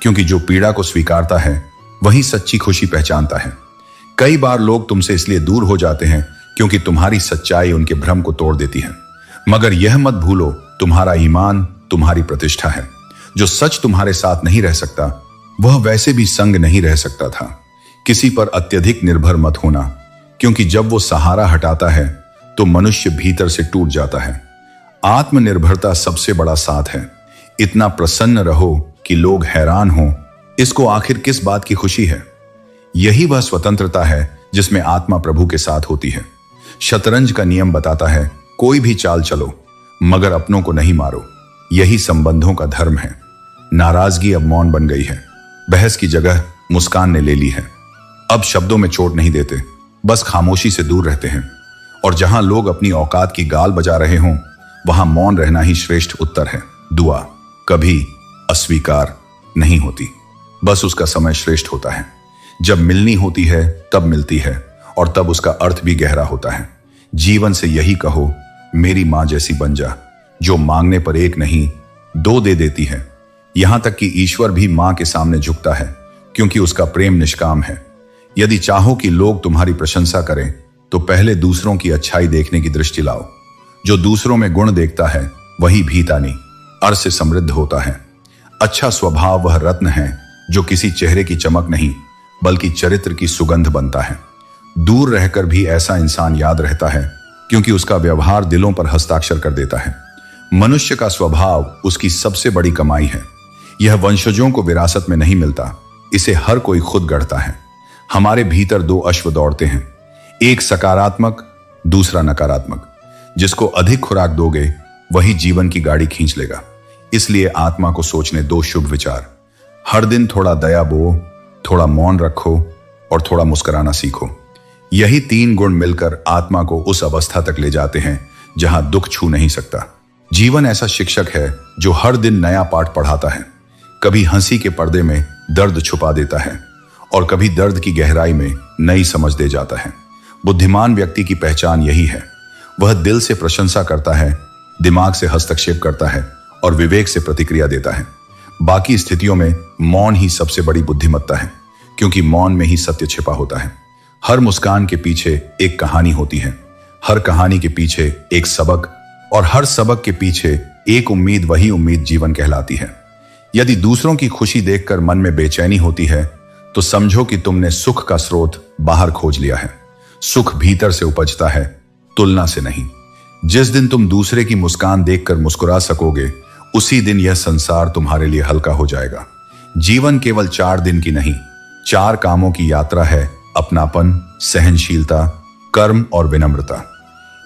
क्योंकि जो पीड़ा को स्वीकारता है वही सच्ची खुशी पहचानता है। कई बार लोग तुमसे इसलिए दूर हो जाते हैं क्योंकि तुम्हारी सच्चाई उनके भ्रम को तोड़ देती है, मगर यह मत भूलो तुम्हारा ईमान तुम्हारी प्रतिष्ठा है। जो सच तुम्हारे साथ नहीं रह सकता वह वैसे भी संग नहीं रह सकता था। किसी पर अत्यधिक निर्भर मत होना, क्योंकि जब वो सहारा हटाता है तो मनुष्य भीतर से टूट जाता है। आत्मनिर्भरता सबसे बड़ा साथ है। इतना प्रसन्न रहो कि लोग हैरान हों, इसको आखिर किस बात की खुशी है। यही वह स्वतंत्रता है जिसमें आत्मा प्रभु के साथ होती है। शतरंज का नियम बताता है, कोई भी चाल चलो मगर अपनों को नहीं मारो। यही संबंधों का धर्म है। नाराजगी अब मौन बन गई है। बहस की जगह मुस्कान ने ले ली है। अब शब्दों में चोट नहीं देते, बस खामोशी से दूर रहते हैं। और जहां लोग अपनी औकात की गाल बजा रहे हों वहां मौन रहना ही श्रेष्ठ उत्तर है। दुआ कभी अस्वीकार नहीं होती, बस उसका समय श्रेष्ठ होता है। जब मिलनी होती है तब मिलती है, और तब उसका अर्थ भी गहरा होता है। जीवन से यही कहो, मेरी मां जैसी बन जा, जो मांगने पर एक नहीं दो दे देती है। यहां तक कि ईश्वर भी मां के सामने झुकता है, क्योंकि उसका प्रेम निष्काम है। यदि चाहो कि लोग तुम्हारी प्रशंसा करें तो पहले दूसरों की अच्छाई देखने की दृष्टि लाओ। जो दूसरों में गुण देखता है वही भीतानी अर्थ से समृद्ध होता है। अच्छा स्वभाव वह रत्न है जो किसी चेहरे की चमक नहीं बल्कि चरित्र की सुगंध बनता है। दूर रहकर भी ऐसा इंसान याद रहता है, क्योंकि उसका व्यवहार दिलों पर हस्ताक्षर कर देता है। मनुष्य का स्वभाव उसकी सबसे बड़ी कमाई है। यह वंशजों को विरासत में नहीं मिलता, इसे हर कोई खुद गढ़ता है। हमारे भीतर दो अश्व दौड़ते हैं, एक सकारात्मक, दूसरा नकारात्मक। जिसको अधिक खुराक दोगे वही जीवन की गाड़ी खींच लेगा। इसलिए आत्मा को सोचने दो शुभ विचार। हर दिन थोड़ा दया बो, थोड़ा मौन रखो और थोड़ा मुस्कुराना सीखो। यही तीन गुण मिलकर आत्मा को उस अवस्था तक ले जाते हैं जहां दुख छू नहीं सकता। जीवन ऐसा शिक्षक है जो हर दिन नया पाठ पढ़ाता है। कभी हंसी के पर्दे में दर्द छुपा देता है और कभी दर्द की गहराई में नई समझ दे जाता है। बुद्धिमान व्यक्ति की पहचान यही है। वह दिल से प्रशंसा करता है, दिमाग से हस्तक्षेप करता है और विवेक से प्रतिक्रिया देता है। बाकी स्थितियों में मौन ही सबसे बड़ी बुद्धिमत्ता है, क्योंकि मौन में ही सत्य छिपा होता है। हर मुस्कान के पीछे एक कहानी होती है, हर कहानी के पीछे एक सबक, और हर सबक के पीछे एक उम्मीद। वही उम्मीद जीवन कहलाती है। यदि दूसरों की खुशी देखकर मन में बेचैनी होती है तो समझो कि तुमने सुख का स्रोत बाहर खोज लिया है। सुख भीतर से उपजता है, तुलना से नहीं। जिस दिन तुम दूसरे की मुस्कान देखकर मुस्कुरा सकोगे उसी दिन यह संसार तुम्हारे लिए हल्का हो जाएगा। जीवन केवल 4 दिन की नहीं, 4 कामों की यात्रा है। अपनापन, सहनशीलता, कर्म और विनम्रता।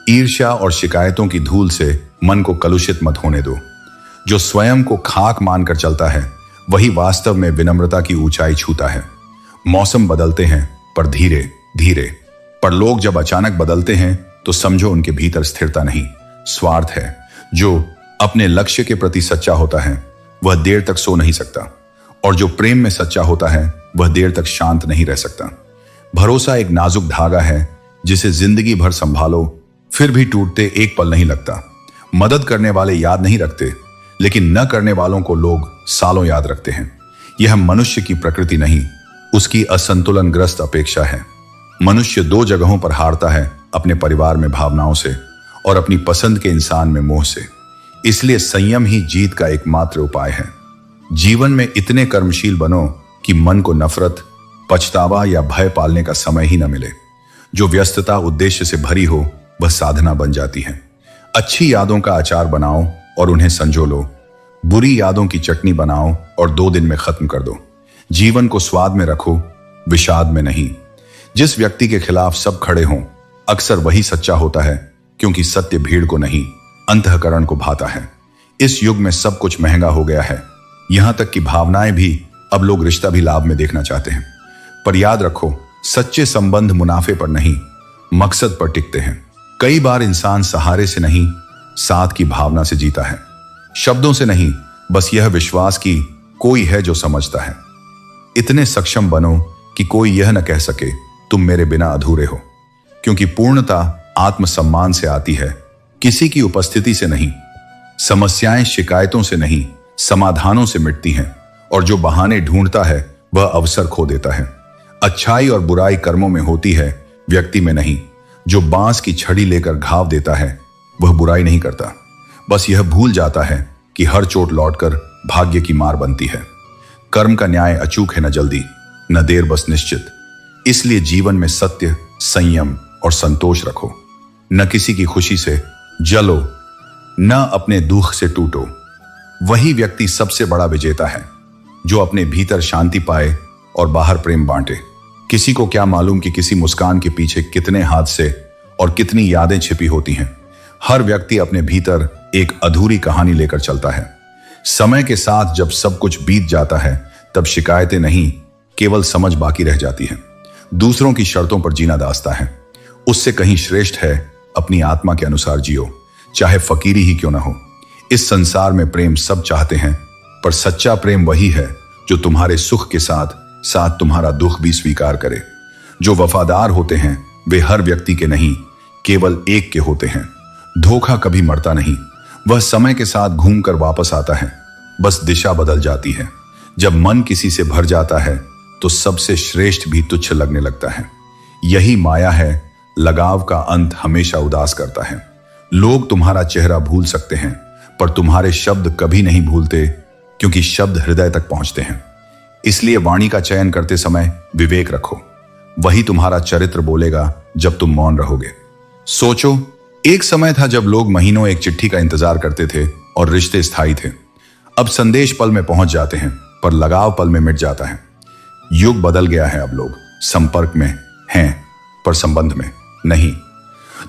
ईर्ष्या और शिकायतों की धूल से मन को कलुषित मत होने दो। जो स्वयं को खाक मानकर चलता है वही वास्तव में विनम्रता की ऊंचाई छूता है। मौसम बदलते हैं पर धीरे धीरे, पर लोग जब अचानक बदलते हैं तो समझो उनके भीतर स्थिरता नहीं, स्वार्थ है। जो अपने लक्ष्य के प्रति सच्चा होता है वह देर तक सो नहीं सकता, और जो प्रेम में सच्चा होता है वह देर तक शांत नहीं रह सकता। भरोसा एक नाजुक धागा है जिसे जिंदगी भर संभालो फिर भी टूटते एक पल नहीं लगता। मदद करने वाले याद नहीं रखते, लेकिन न करने वालों को लोग सालों याद रखते हैं। यह मनुष्य की प्रकृति नहीं, उसकी असंतुलनग्रस्त अपेक्षा है। मनुष्य 2 जगहों पर हारता है, अपने परिवार में भावनाओं से और अपनी पसंद के इंसान में मोह से। इसलिए संयम ही जीत का एकमात्र उपाय है। जीवन में इतने कर्मशील बनो कि मन को नफरत, पछतावा या भय पालने का समय ही न मिले। जो व्यस्तता उद्देश्य से भरी हो वह साधना बन जाती है। अच्छी यादों का अचार बनाओ और उन्हें संजो लो। बुरी यादों की चटनी बनाओ और 2 दिन में खत्म कर दो। जीवन को स्वाद में रखो, विषाद में नहीं। जिस व्यक्ति के खिलाफ सब खड़े हों अक्सर वही सच्चा होता है, क्योंकि सत्य भीड़ को नहीं अंतःकरण को भाता है। इस युग में सब कुछ महंगा हो गया है, यहां तक कि भावनाएं भी। अब लोग रिश्ता भी लाभ में देखना चाहते हैं। पर याद रखो, सच्चे संबंध मुनाफे पर नहीं, मकसद पर टिकते हैं। कई बार इंसान सहारे से नहीं, साथ की भावना से जीता है। शब्दों से नहीं, बस यह विश्वास कि कोई है जो समझता है। इतने सक्षम बनो कि कोई यह न कह सके तुम मेरे बिना अधूरे हो, क्योंकि पूर्णता आत्मसम्मान से आती है, किसी की उपस्थिति से नहीं। समस्याएं शिकायतों से नहीं, समाधानों से मिटती हैं, और जो बहाने ढूंढता है वह अवसर खो देता है। अच्छाई और बुराई कर्मों में होती है, व्यक्ति में नहीं। जो बांस की छड़ी लेकर घाव देता है वह बुराई नहीं करता, बस यह भूल जाता है कि हर चोट लौटकर भाग्य की मार बनती है। कर्म का न्याय अचूक है, न जल्दी न देर, बस निश्चित। इसलिए जीवन में सत्य, संयम और संतोष रखो। न किसी की खुशी से जलो, न अपने दुख से टूटो। वही व्यक्ति सबसे बड़ा विजेता है जो अपने भीतर शांति पाए और बाहर प्रेम बांटे। किसी को क्या मालूम कि किसी मुस्कान के पीछे कितने हादसे और कितनी यादें छिपी होती हैं। हर व्यक्ति अपने भीतर एक अधूरी कहानी लेकर चलता है। समय के साथ जब सब कुछ बीत जाता है तब शिकायतें नहीं, केवल समझ बाकी रह जाती है। दूसरों की शर्तों पर जीना दास्ता है। उससे कहीं श्रेष्ठ है अपनी आत्मा के अनुसार जियो, चाहे फकीरी ही क्यों ना हो। इस संसार में प्रेम सब चाहते हैं, पर सच्चा प्रेम वही है जो तुम्हारे सुख के साथ साथ तुम्हारा दुख भी स्वीकार करे। जो वफादार होते हैं वे हर व्यक्ति के नहीं, केवल एक के होते हैं। धोखा कभी मरता नहीं, वह समय के साथ घूमकर वापस आता है, बस दिशा बदल जाती है। जब मन किसी से भर जाता है तो सबसे श्रेष्ठ भी तुच्छ लगने लगता है। यही माया है, लगाव का अंत हमेशा उदास करता है। लोग तुम्हारा चेहरा भूल सकते हैं, पर तुम्हारे शब्द कभी नहीं भूलते, क्योंकि शब्द हृदय तक पहुंचते हैं। इसलिए वाणी का चयन करते समय विवेक रखो। वही तुम्हारा चरित्र बोलेगा जब तुम मौन रहोगे। सोचो, एक समय था जब लोग महीनों एक चिट्ठी का इंतजार करते थे और रिश्ते स्थायी थे। अब संदेश पल में पहुंच जाते हैं, पर लगाव पल में मिट जाता है। युग बदल गया है। अब लोग संपर्क में हैं, पर संबंध में नहीं।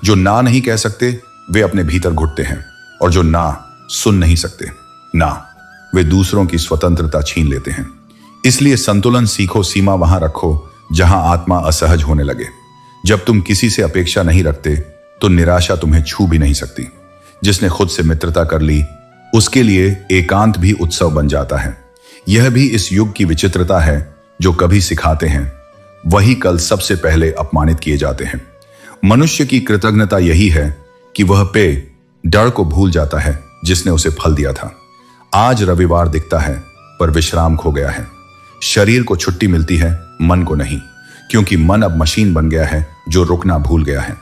जो ना नहीं कह सकते वे अपने भीतर घुटते हैं, और जो ना सुन नहीं सकते ना, वे दूसरों की स्वतंत्रता छीन लेते हैं। इसलिए संतुलन सीखो, सीमा वहां रखो जहां आत्मा असहज होने लगे। जब तुम किसी से अपेक्षा नहीं रखते तो निराशा तुम्हें छू भी नहीं सकती। जिसने खुद से मित्रता कर ली उसके लिए एकांत भी उत्सव बन जाता है। यह भी इस युग की विचित्रता है। जो कभी सिखाते हैं वही कल सबसे पहले अपमानित किए जाते हैं। मनुष्य की कृतज्ञता यही है कि वह पे डर को भूल जाता है जिसने उसे फल दिया था। आज रविवार दिखता है पर विश्राम खो गया है। शरीर को छुट्टी मिलती है, मन को नहीं, क्योंकि मन अब मशीन बन गया है जो रुकना भूल गया है।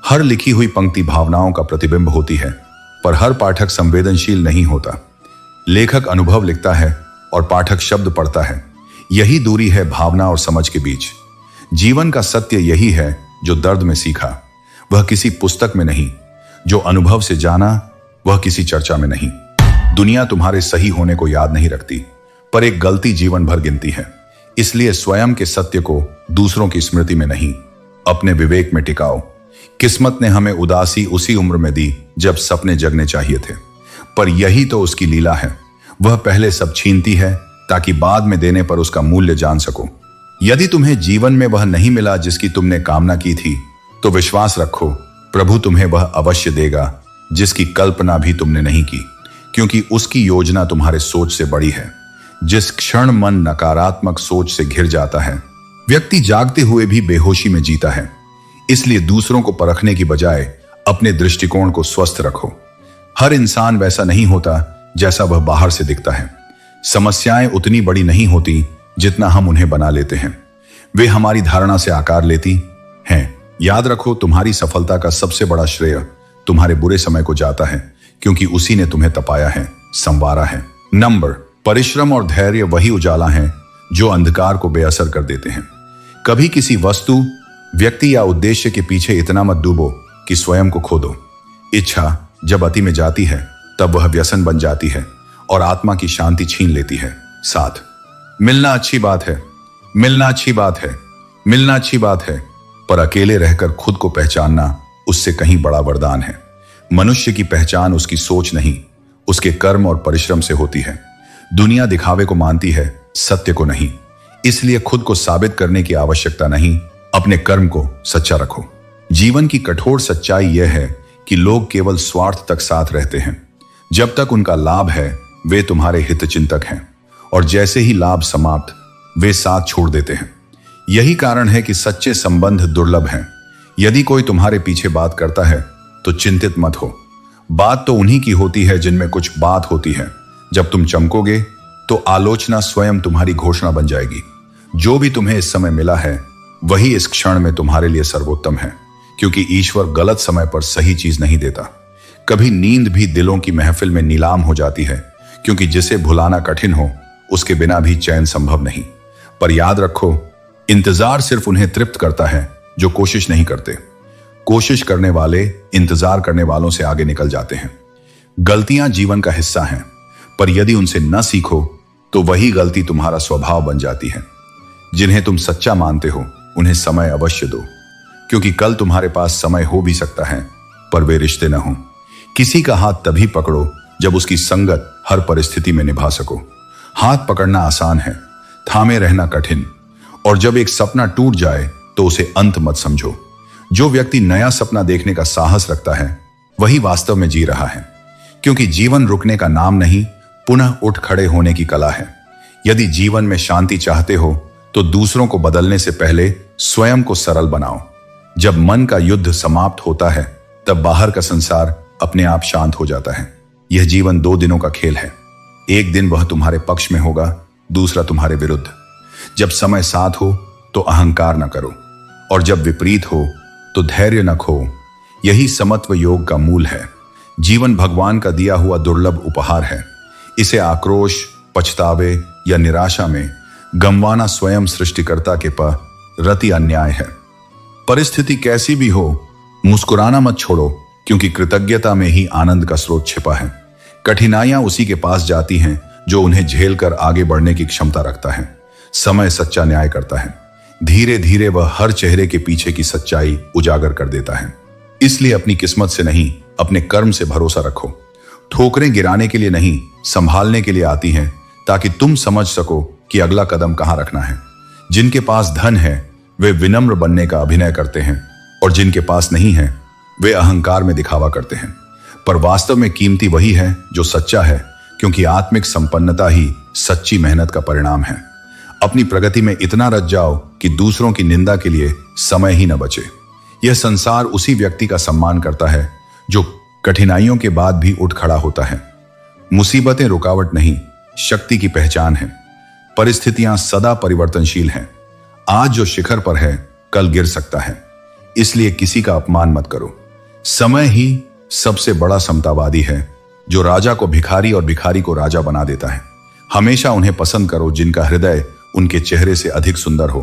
हर लिखी हुई पंक्ति भावनाओं का प्रतिबिंब होती है, पर हर पाठक संवेदनशील नहीं होता। लेखक अनुभव लिखता है और पाठक शब्द पढ़ता है। यही दूरी है भावना और समझ के बीच। जीवन का सत्य यही है जो दर्द में सीखा वह किसी पुस्तक में नहीं, जो अनुभव से जाना वह किसी चर्चा में नहीं। दुनिया तुम्हारे सही होने को याद नहीं रखती, पर एक गलती जीवन भर गिनती है। इसलिए स्वयं के सत्य को दूसरों की स्मृति में नहीं, अपने विवेक में टिकाओ। किस्मत ने हमें उदासी उसी उम्र में दी जब सपने जगने चाहिए थे, पर यही तो उसकी लीला है। वह पहले सब छीनती है ताकि बाद में देने पर उसका मूल्य जान सको। यदि तुम्हें जीवन में वह नहीं मिला जिसकी तुमने कामना की थी, तो विश्वास रखो प्रभु तुम्हें वह अवश्य देगा जिसकी कल्पना भी तुमने नहीं की, क्योंकि उसकी योजना तुम्हारे सोच से बड़ी है। जिस क्षण मन नकारात्मक सोच से घिर जाता है, व्यक्ति जागते हुए भी बेहोशी में जीता है। इसलिए दूसरों को परखने की बजाय अपने दृष्टिकोण को स्वस्थ रखो। हर इंसान वैसा नहीं होता जैसा वह बाहर से दिखता है। समस्याएं उतनी बड़ी नहीं होती जितना हम उन्हें बना लेते हैं। वे हमारी धारणा से आकार लेती हैं। याद रखो, तुम्हारी सफलता का सबसे बड़ा श्रेय तुम्हारे बुरे समय को जाता है, क्योंकि उसी ने तुम्हें तपाया है, संवारा है। नंबर, परिश्रम और धैर्य वही उजाला है जो अंधकार को बेअसर कर देते हैं। कभी किसी वस्तु, व्यक्ति या उद्देश्य के पीछे इतना मत डूबो कि स्वयं को खो दो। इच्छा जब अति में जाती है तब वह व्यसन बन जाती है और आत्मा की शांति छीन लेती है। साथ मिलना अच्छी बात है, मिलना अच्छी बात है, मिलना अच्छी बात है, पर अकेले रहकर खुद को पहचानना उससे कहीं बड़ा वरदान है। मनुष्य की पहचान उसकी सोच नहीं, उसके कर्म और परिश्रम से होती है। दुनिया दिखावे को मानती है, सत्य को नहीं। इसलिए खुद को साबित करने की आवश्यकता नहीं, अपने कर्म को सच्चा रखो। जीवन की कठोर सच्चाई यह है कि लोग केवल स्वार्थ तक साथ रहते हैं। जब तक उनका लाभ है वे तुम्हारे हितचिंतक हैं, और जैसे ही लाभ समाप्त वे साथ छोड़ देते हैं। यही कारण है कि सच्चे संबंध दुर्लभ हैं। यदि कोई तुम्हारे पीछे बात करता है तो चिंतित मत हो। बात तो उन्हीं की होती है जिनमें कुछ बात होती है। जब तुम चमकोगे तो आलोचना स्वयं तुम्हारी घोषणा बन जाएगी। जो भी तुम्हें इस समय मिला है वही इस क्षण में तुम्हारे लिए सर्वोत्तम है, क्योंकि ईश्वर गलत समय पर सही चीज नहीं देता। कभी नींद भी दिलों की महफिल में नीलाम हो जाती है, क्योंकि जिसे भुलाना कठिन हो उसके बिना भी चैन संभव नहीं। पर याद रखो, इंतजार सिर्फ उन्हें तृप्त करता है जो कोशिश नहीं करते। कोशिश करने वाले इंतजार करने वालों से आगे निकल जाते हैं। गलतियां जीवन का हिस्सा हैं, पर यदि उनसे न सीखो तो वही गलती तुम्हारा स्वभाव बन जाती है। जिन्हें तुम सच्चा मानते हो उन्हें समय अवश्य दो, क्योंकि कल तुम्हारे पास समय हो भी सकता है पर वे रिश्ते न हो। किसी का हाथ तभी पकड़ो जब उसकी संगत हर परिस्थिति में निभा सको। हाथ पकड़ना आसान है, थामे रहना कठिन। और जब एक सपना टूट जाए तो उसे अंत मत समझो। जो व्यक्ति नया सपना देखने का साहस रखता है वही वास्तव में जी रहा है, क्योंकि जीवन रुकने का नाम नहीं, पुनः उठ खड़े होने की कला है। यदि जीवन में शांति चाहते हो तो दूसरों को बदलने से पहले स्वयं को सरल बनाओ। जब मन का युद्ध समाप्त होता है तब बाहर का संसार अपने आप शांत हो जाता है। यह जीवन 2 दिनों का खेल है। एक दिन वह तुम्हारे पक्ष में होगा, दूसरा तुम्हारे विरुद्ध। जब समय साथ हो तो अहंकार न करो, और जब विपरीत हो तो धैर्य न खो। यही समत्व योग का मूल है। जीवन भगवान का दिया हुआ दुर्लभ उपहार है। इसे आक्रोश, पछतावे या निराशा में गंवाना स्वयं सृष्टिकर्ता के प्रति अन्याय है। परिस्थिति कैसी भी हो, मुस्कुराना मत छोड़ो, क्योंकि कृतज्ञता में ही आनंद का स्रोत छिपा है। कठिनाइयां उसी के पास जाती हैं जो उन्हें झेलकर आगे बढ़ने की क्षमता रखता है। समय सच्चा न्याय करता है। धीरे धीरे वह हर चेहरे के पीछे की सच्चाई उजागर कर देता है। इसलिए अपनी किस्मत से नहीं, अपने कर्म से भरोसा रखो। ठोकरें गिराने के लिए नहीं, संभालने के लिए आती हैं, ताकि तुम समझ सको कि अगला कदम कहां रखना है। जिनके पास धन है वे विनम्र बनने का अभिनय करते हैं, और जिनके पास नहीं है वे अहंकार में दिखावा करते हैं। पर वास्तव में कीमती वही है जो सच्चा है, क्योंकि आत्मिक संपन्नता ही सच्ची मेहनत का परिणाम है। अपनी प्रगति में इतना रच जाओ कि दूसरों की निंदा के लिए समय ही न बचे। यह संसार उसी व्यक्ति का सम्मान करता है जो कठिनाइयों के बाद भी उठ खड़ा होता है। मुसीबतें रुकावट नहीं, शक्ति की पहचान है। परिस्थितियां सदा परिवर्तनशील हैं। आज जो शिखर पर है कल गिर सकता है, इसलिए किसी का अपमान मत करो। समय ही सबसे बड़ा समतावादी है, जो राजा को भिखारी और भिखारी को राजा बना देता है। हमेशा उन्हें पसंद करो जिनका हृदय उनके चेहरे से अधिक सुंदर हो,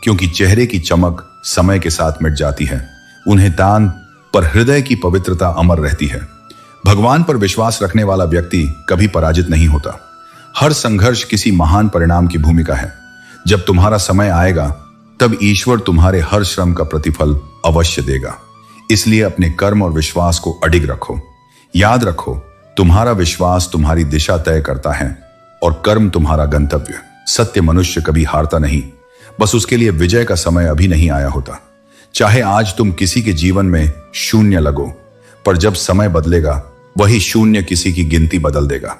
क्योंकि चेहरे की चमक समय के साथ मिट जाती है। उन्हें दान, पर हृदय की पवित्रता अमर रहती है। भगवान पर विश्वास रखने वाला व्यक्ति कभी पराजित नहीं होता। हर संघर्ष किसी महान परिणाम की भूमिका है। जब तुम्हारा समय आएगा तब ईश्वर तुम्हारे हर श्रम का प्रतिफल अवश्य देगा। इसलिए अपने कर्म और विश्वास को अडिग रखो। याद रखो, तुम्हारा विश्वास तुम्हारी दिशा तय करता है और कर्म तुम्हारा गंतव्य। सत्य मनुष्य कभी हारता नहीं, बस उसके लिए विजय का समय अभी नहीं आया होता। चाहे आज तुम किसी के जीवन में शून्य लगो, पर जब समय बदलेगा वही शून्य किसी की गिनती बदल देगा।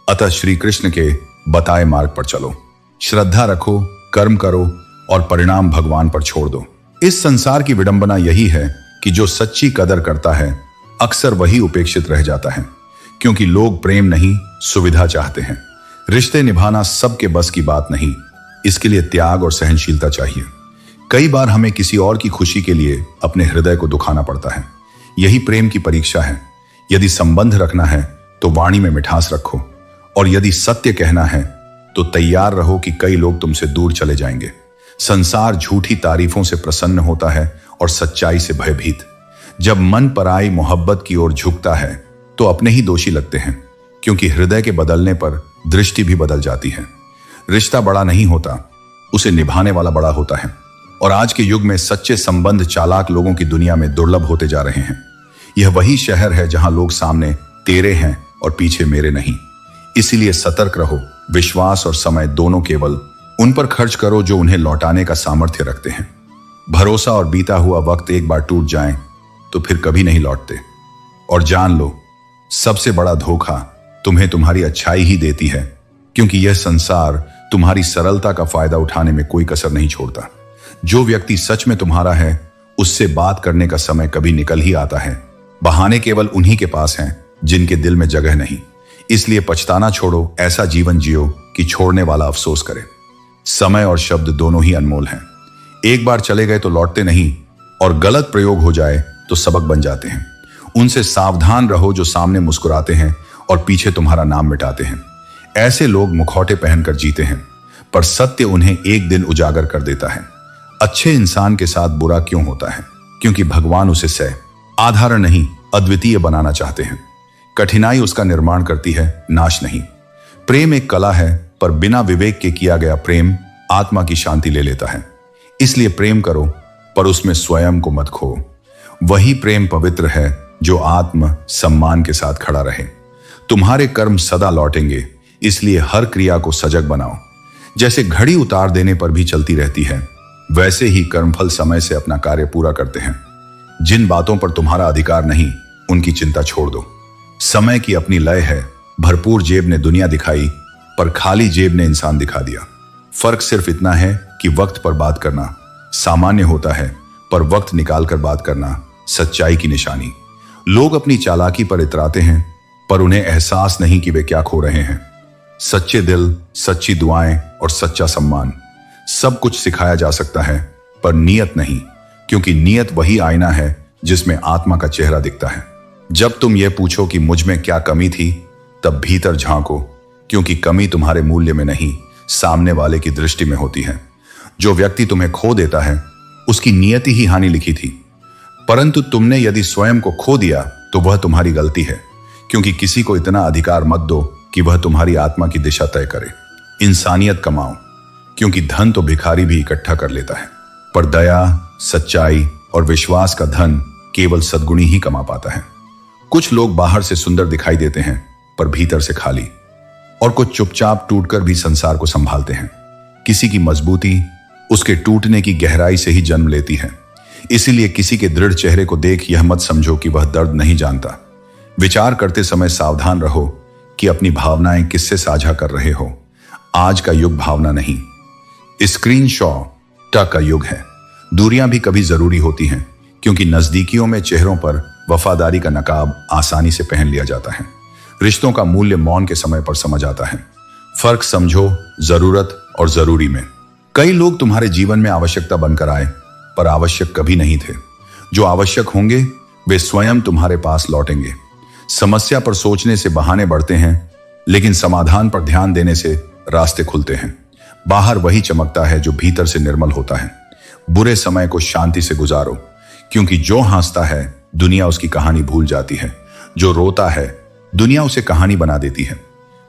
अतः श्री कृष्ण के बताए मार्ग पर चलो, श्रद्धा रखो, कर्म करो और परिणाम भगवान पर छोड़ दो। इस संसार की विडंबना यही है कि जो सच्ची कदर करता है अक्सर वही उपेक्षित रह जाता है, क्योंकि लोग प्रेम नहीं सुविधा चाहते हैं। रिश्ते निभाना सबके बस की बात नहीं, इसके लिए त्याग और सहनशीलता चाहिए। कई बार हमें किसी और की खुशी के लिए अपने हृदय को दुखाना पड़ता है। यही प्रेम की परीक्षा है। यदि संबंध रखना है तो वाणी में मिठास रखो, और यदि सत्य कहना है तो तैयार रहो कि कई लोग तुमसे दूर चले जाएंगे। संसार झूठी तारीफों से प्रसन्न होता है और सच्चाई से भयभीत। जब मन पराई मोहब्बत की ओर झुकता है तो अपने ही दोषी लगते हैं, क्योंकि हृदय के बदलने पर दृष्टि भी बदल जाती है। रिश्ता बड़ा नहीं होता, उसे निभाने वाला बड़ा होता है। और आज के युग में सच्चे संबंध चालाक लोगों की दुनिया में दुर्लभ होते जा रहे हैं। यह वही शहर है जहां लोग सामने तेरे हैं और पीछे मेरे नहीं। इसीलिए सतर्क रहो। विश्वास और समय दोनों केवल उन पर खर्च करो जो उन्हें लौटाने का सामर्थ्य रखते हैं। भरोसा और बीता हुआ वक्त एक बार टूट जाएं तो फिर कभी नहीं लौटते। और जान लो, सबसे बड़ा धोखा तुम्हें तुम्हारी अच्छाई ही देती है, क्योंकि यह संसार तुम्हारी सरलता का फायदा उठाने में कोई कसर नहीं छोड़ता। जो व्यक्ति सच में तुम्हारा है, उससे बात करने का समय कभी निकल ही आता है। बहाने केवल उन्हीं के पास हैं जिनके दिल में जगह नहीं। इसलिए पछताना छोड़ो, ऐसा जीवन जियो कि छोड़ने वाला अफसोस करे। समय और शब्द दोनों ही अनमोल हैं। एक बार चले गए तो लौटते नहीं, और गलत प्रयोग हो जाए तो सबक बन जाते हैं। उनसे सावधान रहो जो सामने मुस्कुराते हैं और पीछे तुम्हारा नाम मिटाते हैं। ऐसे लोग मुखौटे पहनकर जीते हैं, पर सत्य उन्हें एक दिन उजागर कर देता है। अच्छे इंसान के साथ बुरा क्यों होता है? क्योंकि भगवान उसे असाधारण नहीं, अद्वितीय बनाना चाहते हैं। कठिनाई उसका निर्माण करती है, नाश नहीं। प्रेम एक कला है, पर बिना विवेक के किया गया प्रेम आत्मा की शांति ले लेता है। इसलिए प्रेम करो, पर उसमें स्वयं को मत खो। वही प्रेम पवित्र है जो आत्म सम्मान के साथ खड़ा रहे। तुम्हारे कर्म सदा लौटेंगे, इसलिए हर क्रिया को सजग बनाओ। जैसे घड़ी उतार देने पर भी चलती रहती है, वैसे ही कर्मफल समय से अपना कार्य पूरा करते हैं। जिन बातों पर तुम्हारा अधिकार नहीं, उनकी चिंता छोड़ दो। समय की अपनी लय है। भरपूर जेब ने दुनिया दिखाई, पर खाली जेब ने इंसान दिखा दिया। फर्क सिर्फ इतना है कि वक्त पर बात करना सामान्य होता है, पर वक्त निकालकर बात करना सच्चाई की निशानी। लोग अपनी चालाकी पर इतराते हैं, पर उन्हें एहसास नहीं कि वे क्या खो रहे हैं। सच्चे दिल, सच्ची दुआएं और सच्चा सम्मान, सब कुछ सिखाया जा सकता है, पर नीयत नहीं, क्योंकि नीयत वही आईना है जिसमें आत्मा का चेहरा दिखता है। जब तुम ये पूछो कि मुझ में क्या कमी थी, तब भीतर झांको, क्योंकि कमी तुम्हारे मूल्य में नहीं, सामने वाले की दृष्टि में होती है। जो व्यक्ति तुम्हें खो देता है, उसकी नियति ही हानि लिखी थी, परंतु तुमने यदि स्वयं को खो दिया तो वह तुम्हारी गलती है, क्योंकि किसी को इतना अधिकार मत दो कि वह तुम्हारी आत्मा की दिशा तय करे। इंसानियत कमाओ, क्योंकि धन तो भिखारी भी इकट्ठा कर लेता है, पर दया, सच्चाई और विश्वास का धन केवल सद्गुणी ही कमा पाता है। कुछ लोग बाहर से सुंदर दिखाई देते हैं, पर भीतर से खाली, और कुछ चुपचाप टूटकर भी संसार को संभालते हैं। किसी की मजबूती उसके टूटने की गहराई से ही जन्म लेती है। इसीलिए किसी के दृढ़ चेहरे को देख यह मत समझो कि वह दर्द नहीं जानता। विचार करते समय सावधान रहो कि अपनी भावनाएं किससे साझा कर रहे हो। आज का युग भावना नहीं, स्क्रीनशॉट का युग है। दूरियां भी कभी जरूरी होती हैं, क्योंकि नजदीकियों में चेहरों पर वफादारी का नकाब आसानी से पहन लिया जाता है। रिश्तों का मूल्य मौन के समय पर समझ आता है। फर्क समझो जरूरत और जरूरी में। कई लोग तुम्हारे जीवन में आवश्यकता बनकर आए, पर आवश्यक कभी नहीं थे। जो आवश्यक होंगे वे स्वयं तुम्हारे पास लौटेंगे। समस्या पर सोचने से बहाने बढ़ते हैं, लेकिन समाधान पर ध्यान देने से रास्ते खुलते हैं। बाहर वही चमकता है जो भीतर से निर्मल होता है। बुरे समय को शांति से गुजारो, क्योंकि जो हंसता है दुनिया उसकी कहानी भूल जाती है। जो रोता है दुनिया उसे कहानी बना देती है।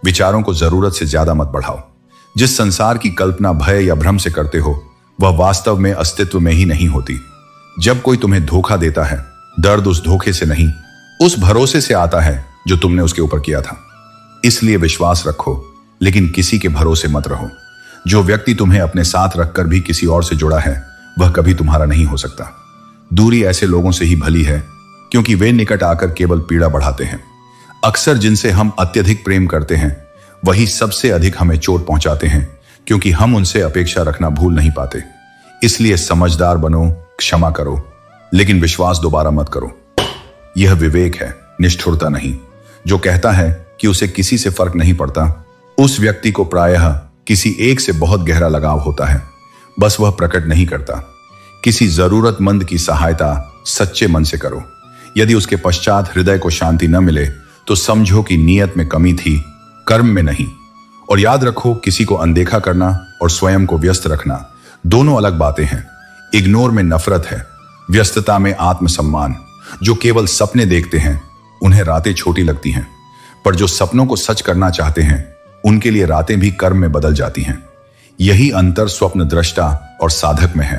विचारों को जरूरत से ज्यादा मत बढ़ाओ। जिस संसार की कल्पना भय या भ्रम से करते हो, वह वास्तव में अस्तित्व में ही नहीं होती। जब कोई तुम्हें धोखा देता है, दर्द उस धोखे से नहीं, उस भरोसे से आता है जो तुमने उसके ऊपर किया था। इसलिए विश्वास रखो, लेकिन किसी के भरोसे मत रहो। जो व्यक्ति तुम्हें अपने साथ रखकर भी किसी और से जुड़ा है, वह कभी तुम्हारा नहीं हो सकता। दूरी ऐसे लोगों से ही भली है, क्योंकि वे निकट आकर केवल पीड़ा बढ़ाते हैं। अक्सर जिनसे हम अत्यधिक प्रेम करते हैं, वही सबसे अधिक हमें चोट पहुंचाते हैं, क्योंकि हम उनसे अपेक्षा रखना भूल नहीं पाते। इसलिए समझदार बनो, क्षमा करो, लेकिन विश्वास दोबारा मत करो। यह विवेक है, निष्ठुरता नहीं। जो कहता है कि उसे किसी से फर्क नहीं पड़ता, उस व्यक्ति को प्रायः किसी एक से बहुत गहरा लगाव होता है, बस वह प्रकट नहीं करता। किसी जरूरतमंद की सहायता सच्चे मन से करो। यदि उसके पश्चात हृदय को शांति न मिले, तो समझो कि नियत में कमी थी, कर्म में नहीं। और याद रखो, किसी को अनदेखा करना और स्वयं को व्यस्त रखना दोनों अलग बातें हैं। इग्नोर में नफरत है, व्यस्तता में आत्मसम्मान। जो केवल सपने देखते हैं उन्हें रातें छोटी लगती हैं, पर जो सपनों को सच करना चाहते हैं उनके लिए रातें भी कर्म में बदल जाती हैं। यही अंतर स्वप्न दृष्टा और साधक में है।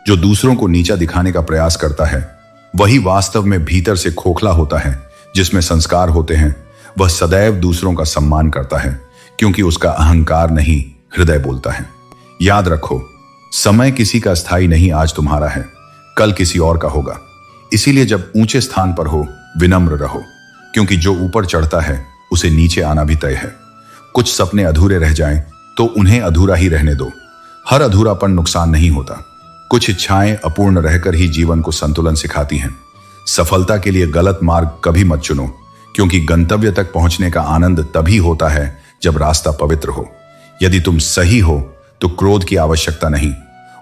जो दूसरों को नीचा दिखाने का प्रयास करता है, वही वास्तव में भीतर से खोखला होता है। जिसमें संस्कार होते हैं, वह सदैव दूसरों का सम्मान करता है, क्योंकि उसका अहंकार नहीं, हृदय बोलता है। याद रखो, समय किसी का स्थायी नहीं, आज तुम्हारा है, कल किसी और का होगा। इसीलिए जब ऊंचे स्थान पर हो, विनम्र रहो, क्योंकि जो ऊपर चढ़ता है उसे नीचे आना भी तय है। कुछ सपने अधूरे रह जाएं तो उन्हें अधूरा ही रहने दो। हर अधूरापन नुकसान नहीं होता। कुछ इच्छाएं अपूर्ण रहकर ही जीवन को संतुलन सिखाती हैं। सफलता के लिए गलत मार्ग कभी मत चुनो, क्योंकि गंतव्य तक पहुंचने का आनंद तभी होता है जब रास्ता पवित्र हो। यदि तुम सही हो तो क्रोध की आवश्यकता नहीं,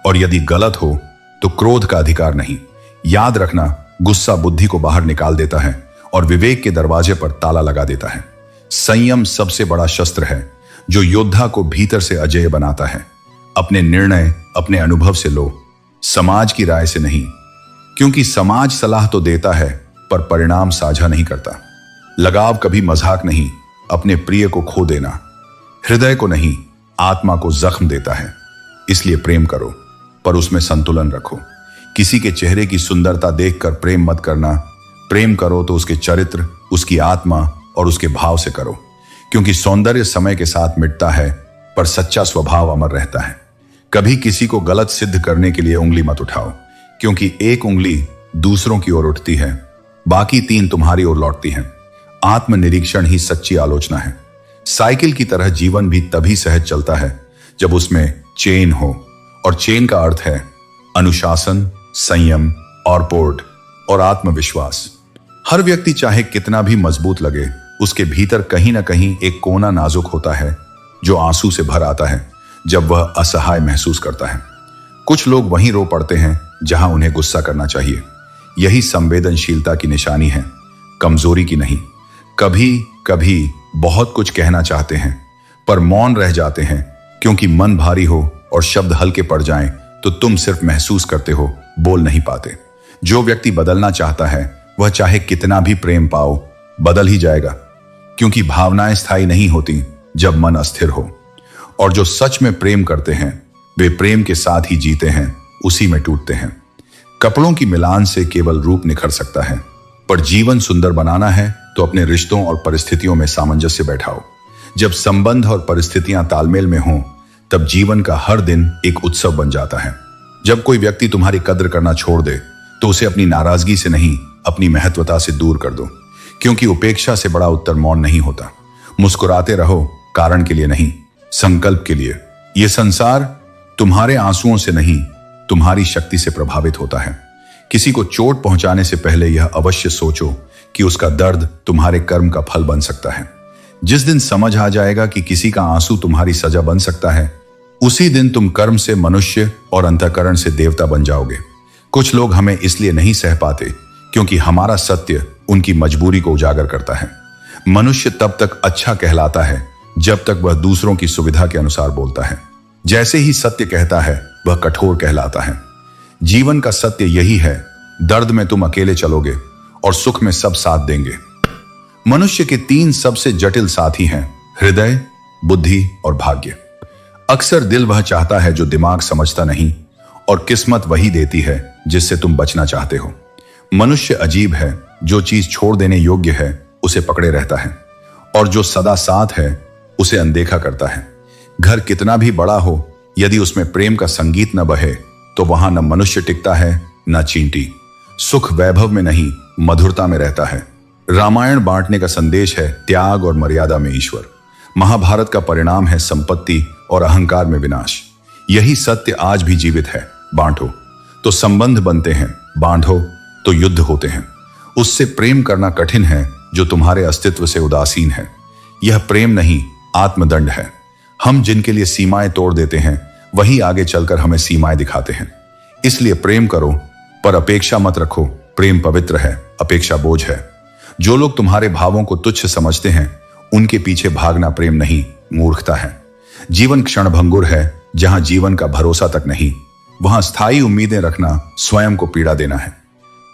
और यदि गलत हो तो क्रोध का अधिकार नहीं। याद रखना, गुस्सा बुद्धि को बाहर निकाल देता है और विवेक के दरवाजे पर ताला लगा देता है। संयम सबसे बड़ा शस्त्र है जो योद्धा को भीतर से अजेय बनाता है। अपने निर्णय अपने अनुभव से लो, समाज की राय से नहीं, क्योंकि समाज सलाह तो देता है पर परिणाम साझा नहीं करता। लगाव कभी मजाक नहीं, अपने प्रिय को खो देना हृदय को नहीं, आत्मा को जख्म देता है। इसलिए प्रेम करो, पर उसमें संतुलन रखो। किसी के चेहरे की सुंदरता देखकर प्रेम मत करना। प्रेम करो तो उसके चरित्र, उसकी आत्मा और उसके भाव से करो, क्योंकि सौंदर्य समय के साथ मिटता है पर सच्चा स्वभाव अमर रहता है। कभी किसी को गलत सिद्ध करने के लिए उंगली मत उठाओ, क्योंकि एक उंगली दूसरों की ओर उठती है, बाकी 3 तुम्हारी ओर लौटती हैं। आत्मनिरीक्षण ही सच्ची आलोचना है। साइकिल की तरह जीवन भी तभी सहज चलता है जब उसमें चेन हो, और चेन का अर्थ है अनुशासन, संयम और पोर्ट और आत्मविश्वास। हर व्यक्ति चाहे कितना भी मजबूत लगे, उसके भीतर कहीं ना कहीं एक कोना नाजुक होता है जो आंसू से भर आता है जब वह असहाय महसूस करता है। कुछ लोग वहीं रो पड़ते हैं जहां उन्हें गुस्सा करना चाहिए। यही संवेदनशीलता की निशानी है, कमजोरी की नहीं। कभी कभी बहुत कुछ कहना चाहते हैं पर मौन रह जाते हैं, क्योंकि मन भारी हो और शब्द हल्के पड़ जाएं तो तुम सिर्फ महसूस करते हो, बोल नहीं पाते। जो व्यक्ति बदलना चाहता है वह चाहे कितना भी प्रेम पाओ, बदल ही जाएगा, क्योंकि भावनाएं स्थायी नहीं होती जब मन अस्थिर हो। और जो सच में प्रेम करते हैं वे प्रेम के साथ ही जीते हैं, उसी में टूटते हैं। कपड़ों की मिलान से केवल रूप निखर सकता है, पर जीवन सुंदर बनाना है तो अपने रिश्तों और परिस्थितियों में सामंजस्य बैठाओ। जब संबंध और परिस्थितियां तालमेल में हों तब जीवन का हर दिन एक उत्सव बन जाता है। जब कोई व्यक्ति तुम्हारी कद्र करना छोड़ दे तो उसे अपनी नाराजगी से नहीं, अपनी महत्वता से दूर कर दो, क्योंकि उपेक्षा से बड़ा उत्तर मौन नहीं होता। मुस्कुराते रहो, कारण के लिए नहीं, संकल्प के लिए। यह संसार तुम्हारे आंसुओं से नहीं, तुम्हारी शक्ति से प्रभावित होता है। किसी को चोट पहुंचाने से पहले यह अवश्य सोचो कि उसका दर्द तुम्हारे कर्म का फल बन सकता है। जिस दिन समझ आ जाएगा कि किसी का आंसू तुम्हारी सजा बन सकता है, उसी दिन तुम कर्म से मनुष्य और अंतःकरण से देवता बन जाओगे। कुछ लोग हमें इसलिए नहीं सह पाते क्योंकि हमारा सत्य उनकी मजबूरी को उजागर करता है। मनुष्य तब तक अच्छा कहलाता है जब तक वह दूसरों की सुविधा के अनुसार बोलता है। जैसे ही सत्य कहता है वह कठोर कहलाता है। जीवन का सत्य यही है, दर्द में तुम अकेले चलोगे और सुख में सब साथ देंगे। मनुष्य के 3 सबसे जटिल साथी हैं, हृदय, बुद्धि और भाग्य। अक्सर दिल वह चाहता है जो दिमाग समझता नहीं, और किस्मत वही देती है जिससे तुम बचना चाहते हो। मनुष्य अजीब है, जो चीज छोड़ देने योग्य है उसे पकड़े रहता है, और जो सदा साथ है उसे अनदेखा करता है। घर कितना भी बड़ा हो, यदि उसमें प्रेम का संगीत न बहे तो वहां न मनुष्य टिकता है न चींटी। सुख वैभव में नहीं, मधुरता में रहता है। रामायण बांटने का संदेश है त्याग और मर्यादा में ईश्वर। महाभारत का परिणाम है संपत्ति और अहंकार में विनाश। यही सत्य आज भी जीवित है। बांटो तो संबंध बनते हैं, बांटो तो युद्ध होते हैं। उससे प्रेम करना कठिन है जो तुम्हारे अस्तित्व से उदासीन है। यह प्रेम नहीं, आत्मदंड है। हम जिनके लिए सीमाएं तोड़ देते हैं वही आगे चलकर हमें सीमाएं दिखाते हैं। इसलिए प्रेम करो पर अपेक्षा मत रखो। प्रेम पवित्र है, अपेक्षा बोझ है। जो लोग तुम्हारे भावों को तुच्छ समझते हैं उनके पीछे भागना प्रेम नहीं, मूर्खता है। जीवन क्षणभंगुर है, जहां जीवन का भरोसा तक नहीं, वहां स्थायी उम्मीदें रखना स्वयं को पीड़ा देना है।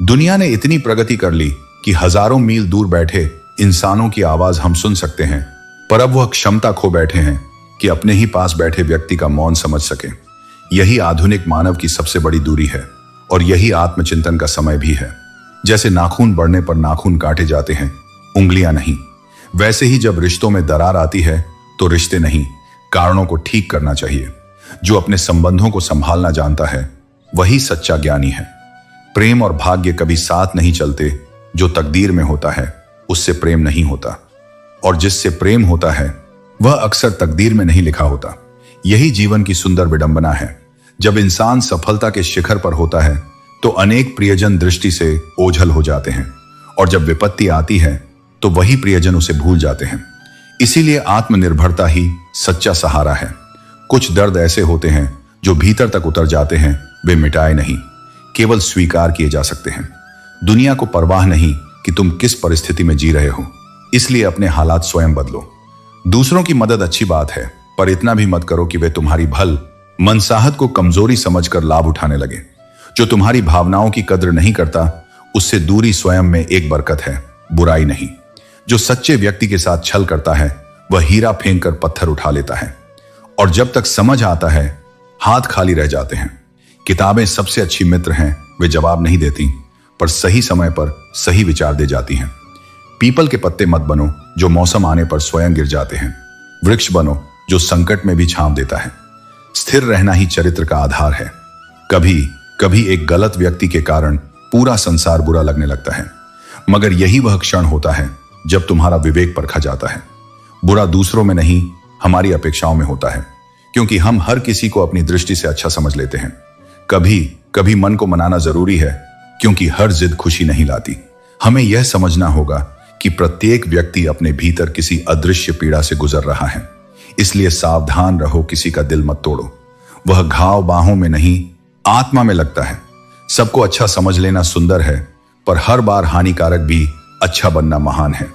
दुनिया ने इतनी प्रगति कर ली कि हजारों मील दूर बैठे इंसानों की आवाज हम सुन सकते हैं, पर अब वह क्षमता खो बैठे हैं कि अपने ही पास बैठे व्यक्ति का मौन समझ सके। यही आधुनिक मानव की सबसे बड़ी दूरी है, और यही आत्मचिंतन का समय भी है। जैसे नाखून बढ़ने पर नाखून काटे जाते हैं, उंगलियां नहीं, वैसे ही जब रिश्तों में दरार आती है तो रिश्ते नहीं, कारणों को ठीक करना चाहिए। जो अपने संबंधों को संभालना जानता है वही सच्चा ज्ञानी है। प्रेम और भाग्य कभी साथ नहीं चलते। जो तकदीर में होता है उससे प्रेम नहीं होता, और जिससे प्रेम होता है वह अक्सर तकदीर में नहीं लिखा होता। यही जीवन की सुंदर विडंबना है। जब इंसान सफलता के शिखर पर होता है तो अनेक प्रियजन दृष्टि से ओझल हो जाते हैं, और जब विपत्ति आती है तो वही प्रियजन उसे भूल जाते हैं। इसीलिए आत्मनिर्भरता ही सच्चा सहारा है। कुछ दर्द ऐसे होते हैं जो भीतर तक उतर जाते हैं, वे मिटाए नहीं, केवल स्वीकार किए जा सकते हैं। दुनिया को परवाह नहीं कि तुम किस परिस्थिति में जी रहे हो, इसलिए अपने हालात स्वयं बदलो। दूसरों की मदद अच्छी बात है, पर इतना भी मत करो कि वे तुम्हारी भल मनसाहत को कमजोरी समझकर लाभ उठाने लगे। जो तुम्हारी भावनाओं की कद्र नहीं करता उससे दूरी स्वयं में एक बरकत है, बुराई नहीं। जो सच्चे व्यक्ति के साथ छल करता है वह हीरा फेंक कर पत्थर उठा लेता है, और जब तक समझ आता है हाथ खाली रह जाते हैं। किताबें सबसे अच्छी मित्र हैं, वे जवाब नहीं देती पर सही समय पर सही विचार दे जाती हैं। पीपल के पत्ते मत बनो जो मौसम आने पर स्वयं गिर जाते हैं। वृक्ष बनो जो संकट में भी छांव देता है। स्थिर रहना ही चरित्र का आधार है। कभी कभी एक गलत व्यक्ति के कारण पूरा संसार बुरा लगने लगता है, मगर यही वह क्षण होता है जब तुम्हारा विवेक परखा जाता है। बुरा दूसरों में नहीं, हमारी अपेक्षाओं में होता है, क्योंकि हम हर किसी को अपनी दृष्टि से अच्छा समझ लेते हैं। कभी कभी मन को मनाना जरूरी है, क्योंकि हर जिद खुशी नहीं लाती। हमें यह समझना होगा कि प्रत्येक व्यक्ति अपने भीतर किसी अदृश्य पीड़ा से गुजर रहा है, इसलिए सावधान रहो, किसी का दिल मत तोड़ो। वह घाव बाहों में नहीं, आत्मा में लगता है। सबको अच्छा समझ लेना सुंदर है, पर हर बार हानिकारक भी अच्छा बनना महान है।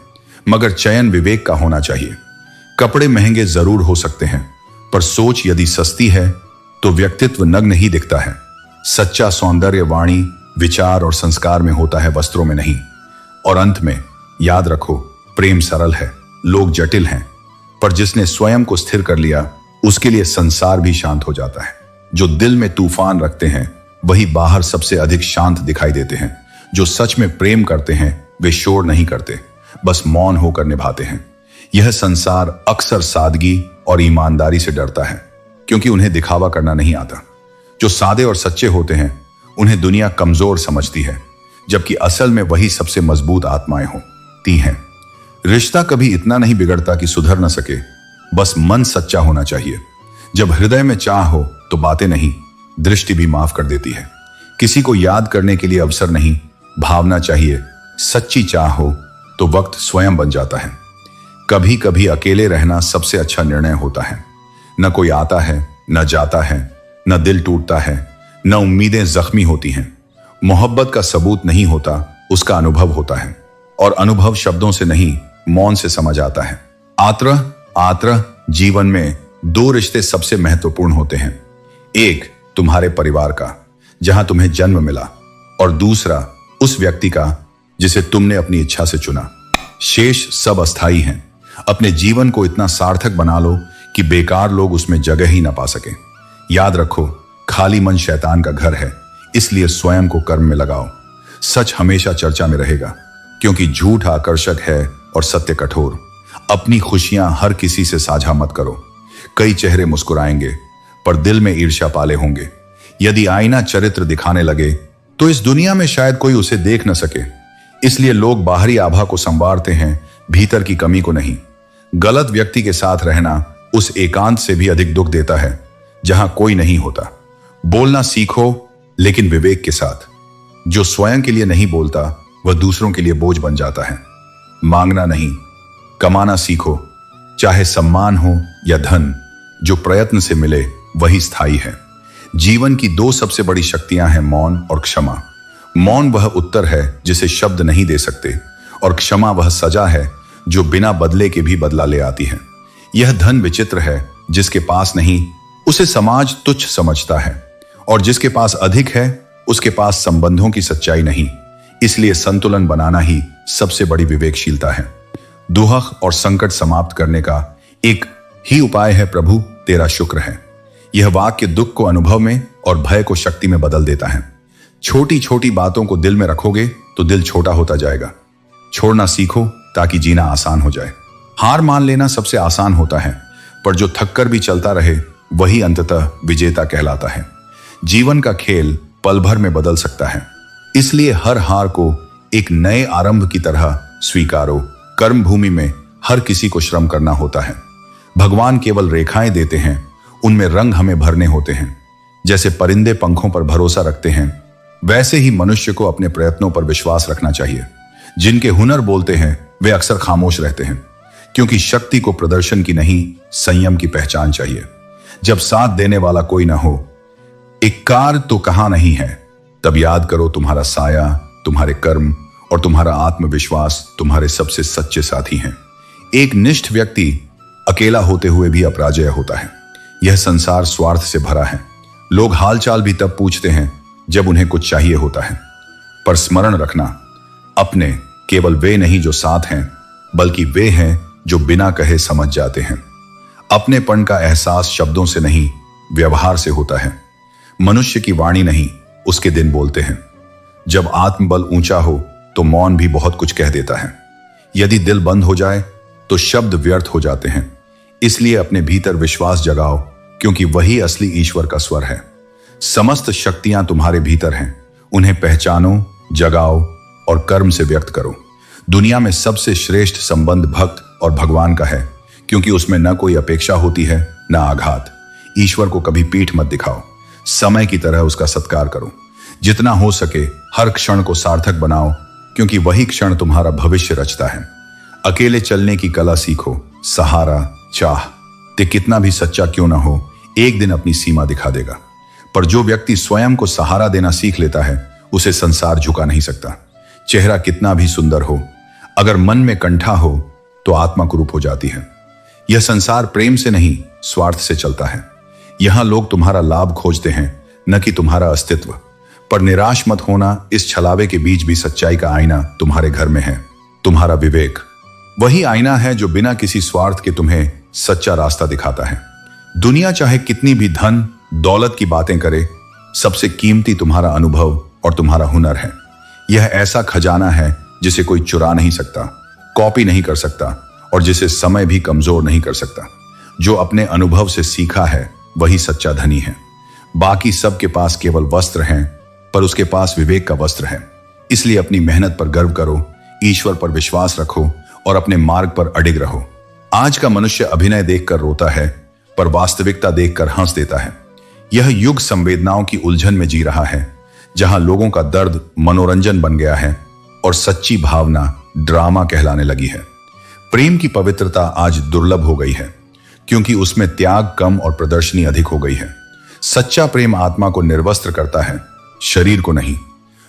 मगर चयन विवेक का होना चाहिए। कपड़े महंगे जरूर हो सकते हैं, पर सोच यदि सस्ती है तो व्यक्तित्व नग्न ही दिखता है। सच्चा सौंदर्य वाणी, विचार और संस्कार में होता है, वस्त्रों में नहीं। और अंत में याद रखो, प्रेम सरल है, लोग जटिल हैं, पर जिसने स्वयं को स्थिर कर लिया उसके लिए संसार भी शांत हो जाता है। जो दिल में तूफान रखते हैं वही बाहर सबसे अधिक शांत दिखाई देते हैं। जो सच में प्रेम करते हैं वे शोर नहीं करते, बस मौन होकर निभाते हैं। यह संसार अक्सर सादगी और ईमानदारी से डरता है, क्योंकि उन्हें दिखावा करना नहीं आता। जो सादे और सच्चे होते हैं उन्हें दुनिया कमजोर समझती है, जबकि असल में वही सबसे मजबूत आत्माएं होती हैं। रिश्ता कभी इतना नहीं बिगड़ता कि सुधर न सके, बस मन सच्चा होना चाहिए। जब हृदय में चाह हो तो बातें नहीं, दृष्टि भी माफ कर देती है। किसी को याद करने के लिए अवसर नहीं, भावना चाहिए। सच्ची चाह हो तो वक्त स्वयं बन जाता है। कभी कभी अकेले रहना सबसे अच्छा निर्णय होता है। न कोई आता है, न जाता है, न दिल टूटता है, न उम्मीदें जख्मी होती हैं। मोहब्बत का सबूत नहीं होता, उसका अनुभव होता है, और अनुभव शब्दों से नहीं, मौन से समझ आता है। आत्र जीवन में दो रिश्ते सबसे महत्वपूर्ण होते हैं। एक तुम्हारे परिवार का, जहां तुम्हें जन्म मिला, और दूसरा उस व्यक्ति का जिसे तुमने अपनी इच्छा से चुना। शेष सब अस्थाई हैं। अपने जीवन को इतना सार्थक बना लो कि बेकार लोग उसमें जगह ही ना पा सके। याद रखो, खाली मन शैतान का घर है, इसलिए स्वयं को कर्म में लगाओ। सच हमेशा चर्चा में रहेगा, क्योंकि झूठ आकर्षक है और सत्य कठोर। अपनी खुशियां हर किसी से साझा मत करो। कई चेहरे मुस्कुराएंगे, पर दिल में ईर्ष्या पाले होंगे। यदि आईना चरित्र दिखाने लगे तो इस दुनिया में शायद कोई उसे देख न सके। इसलिए लोग बाहरी आभा को संवारते हैं, भीतर की कमी को नहीं। गलत व्यक्ति के साथ रहना उस एकांत से भी अधिक दुख देता है जहां कोई नहीं होता। बोलना सीखो, लेकिन विवेक के साथ। जो स्वयं के लिए नहीं बोलता वह दूसरों के लिए बोझ बन जाता है। मांगना नहीं, कमाना सीखो, चाहे सम्मान हो या धन। जो प्रयत्न से मिले वही स्थायी है। जीवन की दो सबसे बड़ी शक्तियां हैं, मौन और क्षमा। मौन वह उत्तर है जिसे शब्द नहीं दे सकते, और क्षमा वह सजा है जो बिना बदले के भी बदला ले आती है। यह धन विचित्र है, जिसके पास नहीं उसे समाज तुच्छ समझता है, और जिसके पास अधिक है उसके पास संबंधों की सच्चाई नहीं। इसलिए संतुलन बनाना ही सबसे बड़ी विवेकशीलता है। दुहक और संकट समाप्त करने का एक ही उपाय है, प्रभु तेरा शुक्र है। यह वाक्य दुख को अनुभव में और भय को शक्ति में बदल देता है। छोटी छोटी बातों को दिल में रखोगे तो दिल छोटा होता जाएगा। छोड़ना सीखो ताकि जीना आसान हो जाए। हार मान लेना सबसे आसान होता है, पर जो थककर भी चलता रहे वही अंततः विजेता कहलाता है। जीवन का खेल पल भर में बदल सकता है, इसलिए हर हार को एक नए आरंभ की तरह स्वीकारो। कर्म भूमि में हर किसी को श्रम करना होता है। भगवान केवल रेखाएं देते हैं, उनमें रंग हमें भरने होते हैं। जैसे परिंदे पंखों पर भरोसा रखते हैं, वैसे ही मनुष्य को अपने प्रयत्नों पर विश्वास रखना चाहिए। जिनके हुनर बोलते हैं वे अक्सर खामोश रहते हैं, क्योंकि शक्ति को प्रदर्शन की नहीं, संयम की पहचान चाहिए। जब साथ देने वाला कोई ना हो, एक कार तो कहां नहीं है, तब याद करो तुम्हारा साया, तुम्हारे कर्म और तुम्हारा आत्मविश्वास तुम्हारे सबसे सच्चे साथी हैं। एक निष्ठ व्यक्ति अकेला होते हुए भी अपराजय होता है। यह संसार स्वार्थ से भरा है। लोग हालचाल भी तब पूछते हैं जब उन्हें कुछ चाहिए होता है। पर स्मरण रखना, अपने केवल वे नहीं जो साथ हैं, बल्कि वे हैं जो बिना कहे समझ जाते हैं। अपनेपन का एहसास शब्दों से नहीं, व्यवहार से होता है। मनुष्य की वाणी नहीं, उसके दिन बोलते हैं। जब आत्मबल ऊंचा हो तो मौन भी बहुत कुछ कह देता है। यदि दिल बंद हो जाए तो शब्द व्यर्थ हो जाते हैं। इसलिए अपने भीतर विश्वास जगाओ, क्योंकि वही असली ईश्वर का स्वर है। समस्त शक्तियां तुम्हारे भीतर हैं, उन्हें पहचानो, जगाओ और कर्म से व्यक्त करो। दुनिया में सबसे श्रेष्ठ संबंध भक्त और भगवान का है, क्योंकि उसमें न कोई अपेक्षा होती है, न आघात। ईश्वर को कभी पीठ मत दिखाओ, समय की तरह उसका सत्कार करो। जितना हो सके हर क्षण को सार्थक बनाओ, क्योंकि वही क्षण तुम्हारा भविष्य रचता है। अकेले चलने की कला सीखो। सहारा, चाह ते कितना भी सच्चा क्यों ना हो, एक दिन अपनी सीमा दिखा देगा। पर जो व्यक्ति स्वयं को सहारा देना सीख लेता है, उसे संसार झुका नहीं सकता। चेहरा कितना भी सुंदर हो, अगर मन में कंठा हो तो आत्मा कुरूप हो जाती है। यह संसार प्रेम से नहीं, स्वार्थ से चलता है। यहां लोग तुम्हारा लाभ खोजते हैं, न कि तुम्हारा अस्तित्व। पर निराश मत होना, इस छलावे के बीच भी सच्चाई का आईना तुम्हारे घर में है। तुम्हारा विवेक वही आईना है जो बिना किसी स्वार्थ के तुम्हें सच्चा रास्ता दिखाता है। दुनिया चाहे कितनी भी धन दौलत की बातें करे, सबसे कीमती तुम्हारा अनुभव और तुम्हारा हुनर है। यह ऐसा खजाना है जिसे कोई चुरा नहीं सकता, कॉपी नहीं कर सकता और जिसे समय भी कमजोर नहीं कर सकता। जो अपने अनुभव से सीखा है वही सच्चा धनी है। बाकी सबके पास केवल वस्त्र हैं, पर उसके पास विवेक का वस्त्र है। इसलिए अपनी मेहनत पर गर्व करो, ईश्वर पर विश्वास रखो और अपने मार्ग पर अडिग रहो। आज का मनुष्य अभिनय देखकर रोता है, पर वास्तविकता देखकर हंस देता है। यह युग संवेदनाओं की उलझन में जी रहा है, जहां लोगों का दर्द मनोरंजन बन गया है और सच्ची भावना ड्रामा कहलाने लगी है। प्रेम की पवित्रता आज दुर्लभ हो गई है, क्योंकि उसमें त्याग कम और प्रदर्शनी अधिक हो गई है। सच्चा प्रेम आत्मा को निर्वस्त्र करता है, शरीर को नहीं।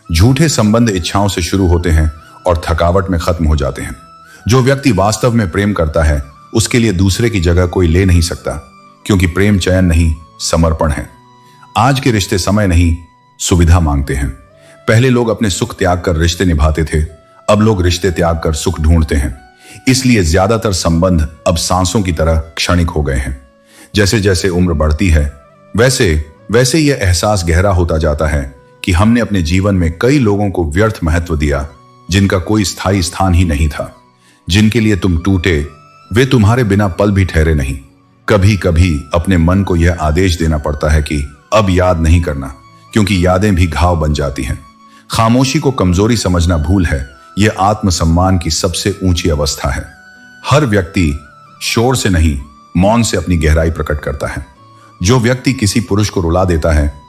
झूठे संबंध इच्छाओं से शुरू होते हैं और थकावट में खत्म हो जाते हैं। जो व्यक्ति वास्तव में प्रेम करता है, उसके लिए दूसरे की जगह कोई ले नहीं सकता, क्योंकि प्रेम चयन नहीं, समर्पण है। आज के रिश्ते समय नहीं, सुविधा मांगते हैं। पहले लोग अपने सुख त्याग कर रिश्ते निभाते थे, अब लोग रिश्ते त्याग कर सुख ढूंढते हैं। इसलिए ज्यादातर संबंध अब सांसों की तरह क्षणिक हो गए हैं। जैसे जैसे उम्र बढ़ती है, वैसे वैसे यह एहसास गहरा होता जाता है कि हमने अपने जीवन में कई लोगों को व्यर्थ महत्व दिया, जिनका कोई स्थायी स्थान ही नहीं था। जिनके लिए तुम टूटे, वे तुम्हारे बिना पल भी ठहरे नहीं। कभी कभी अपने मन को यह आदेश देना पड़ता है कि अब याद नहीं करना, क्योंकि यादें भी घाव बन जाती हैं। खामोशी को कमजोरी समझना भूल है, यह आत्मसम्मान की सबसे ऊंची अवस्था है। हर व्यक्ति शोर से नहीं, मौन से अपनी गहराई प्रकट करता है। जो व्यक्ति किसी पुरुष को रुला देता है,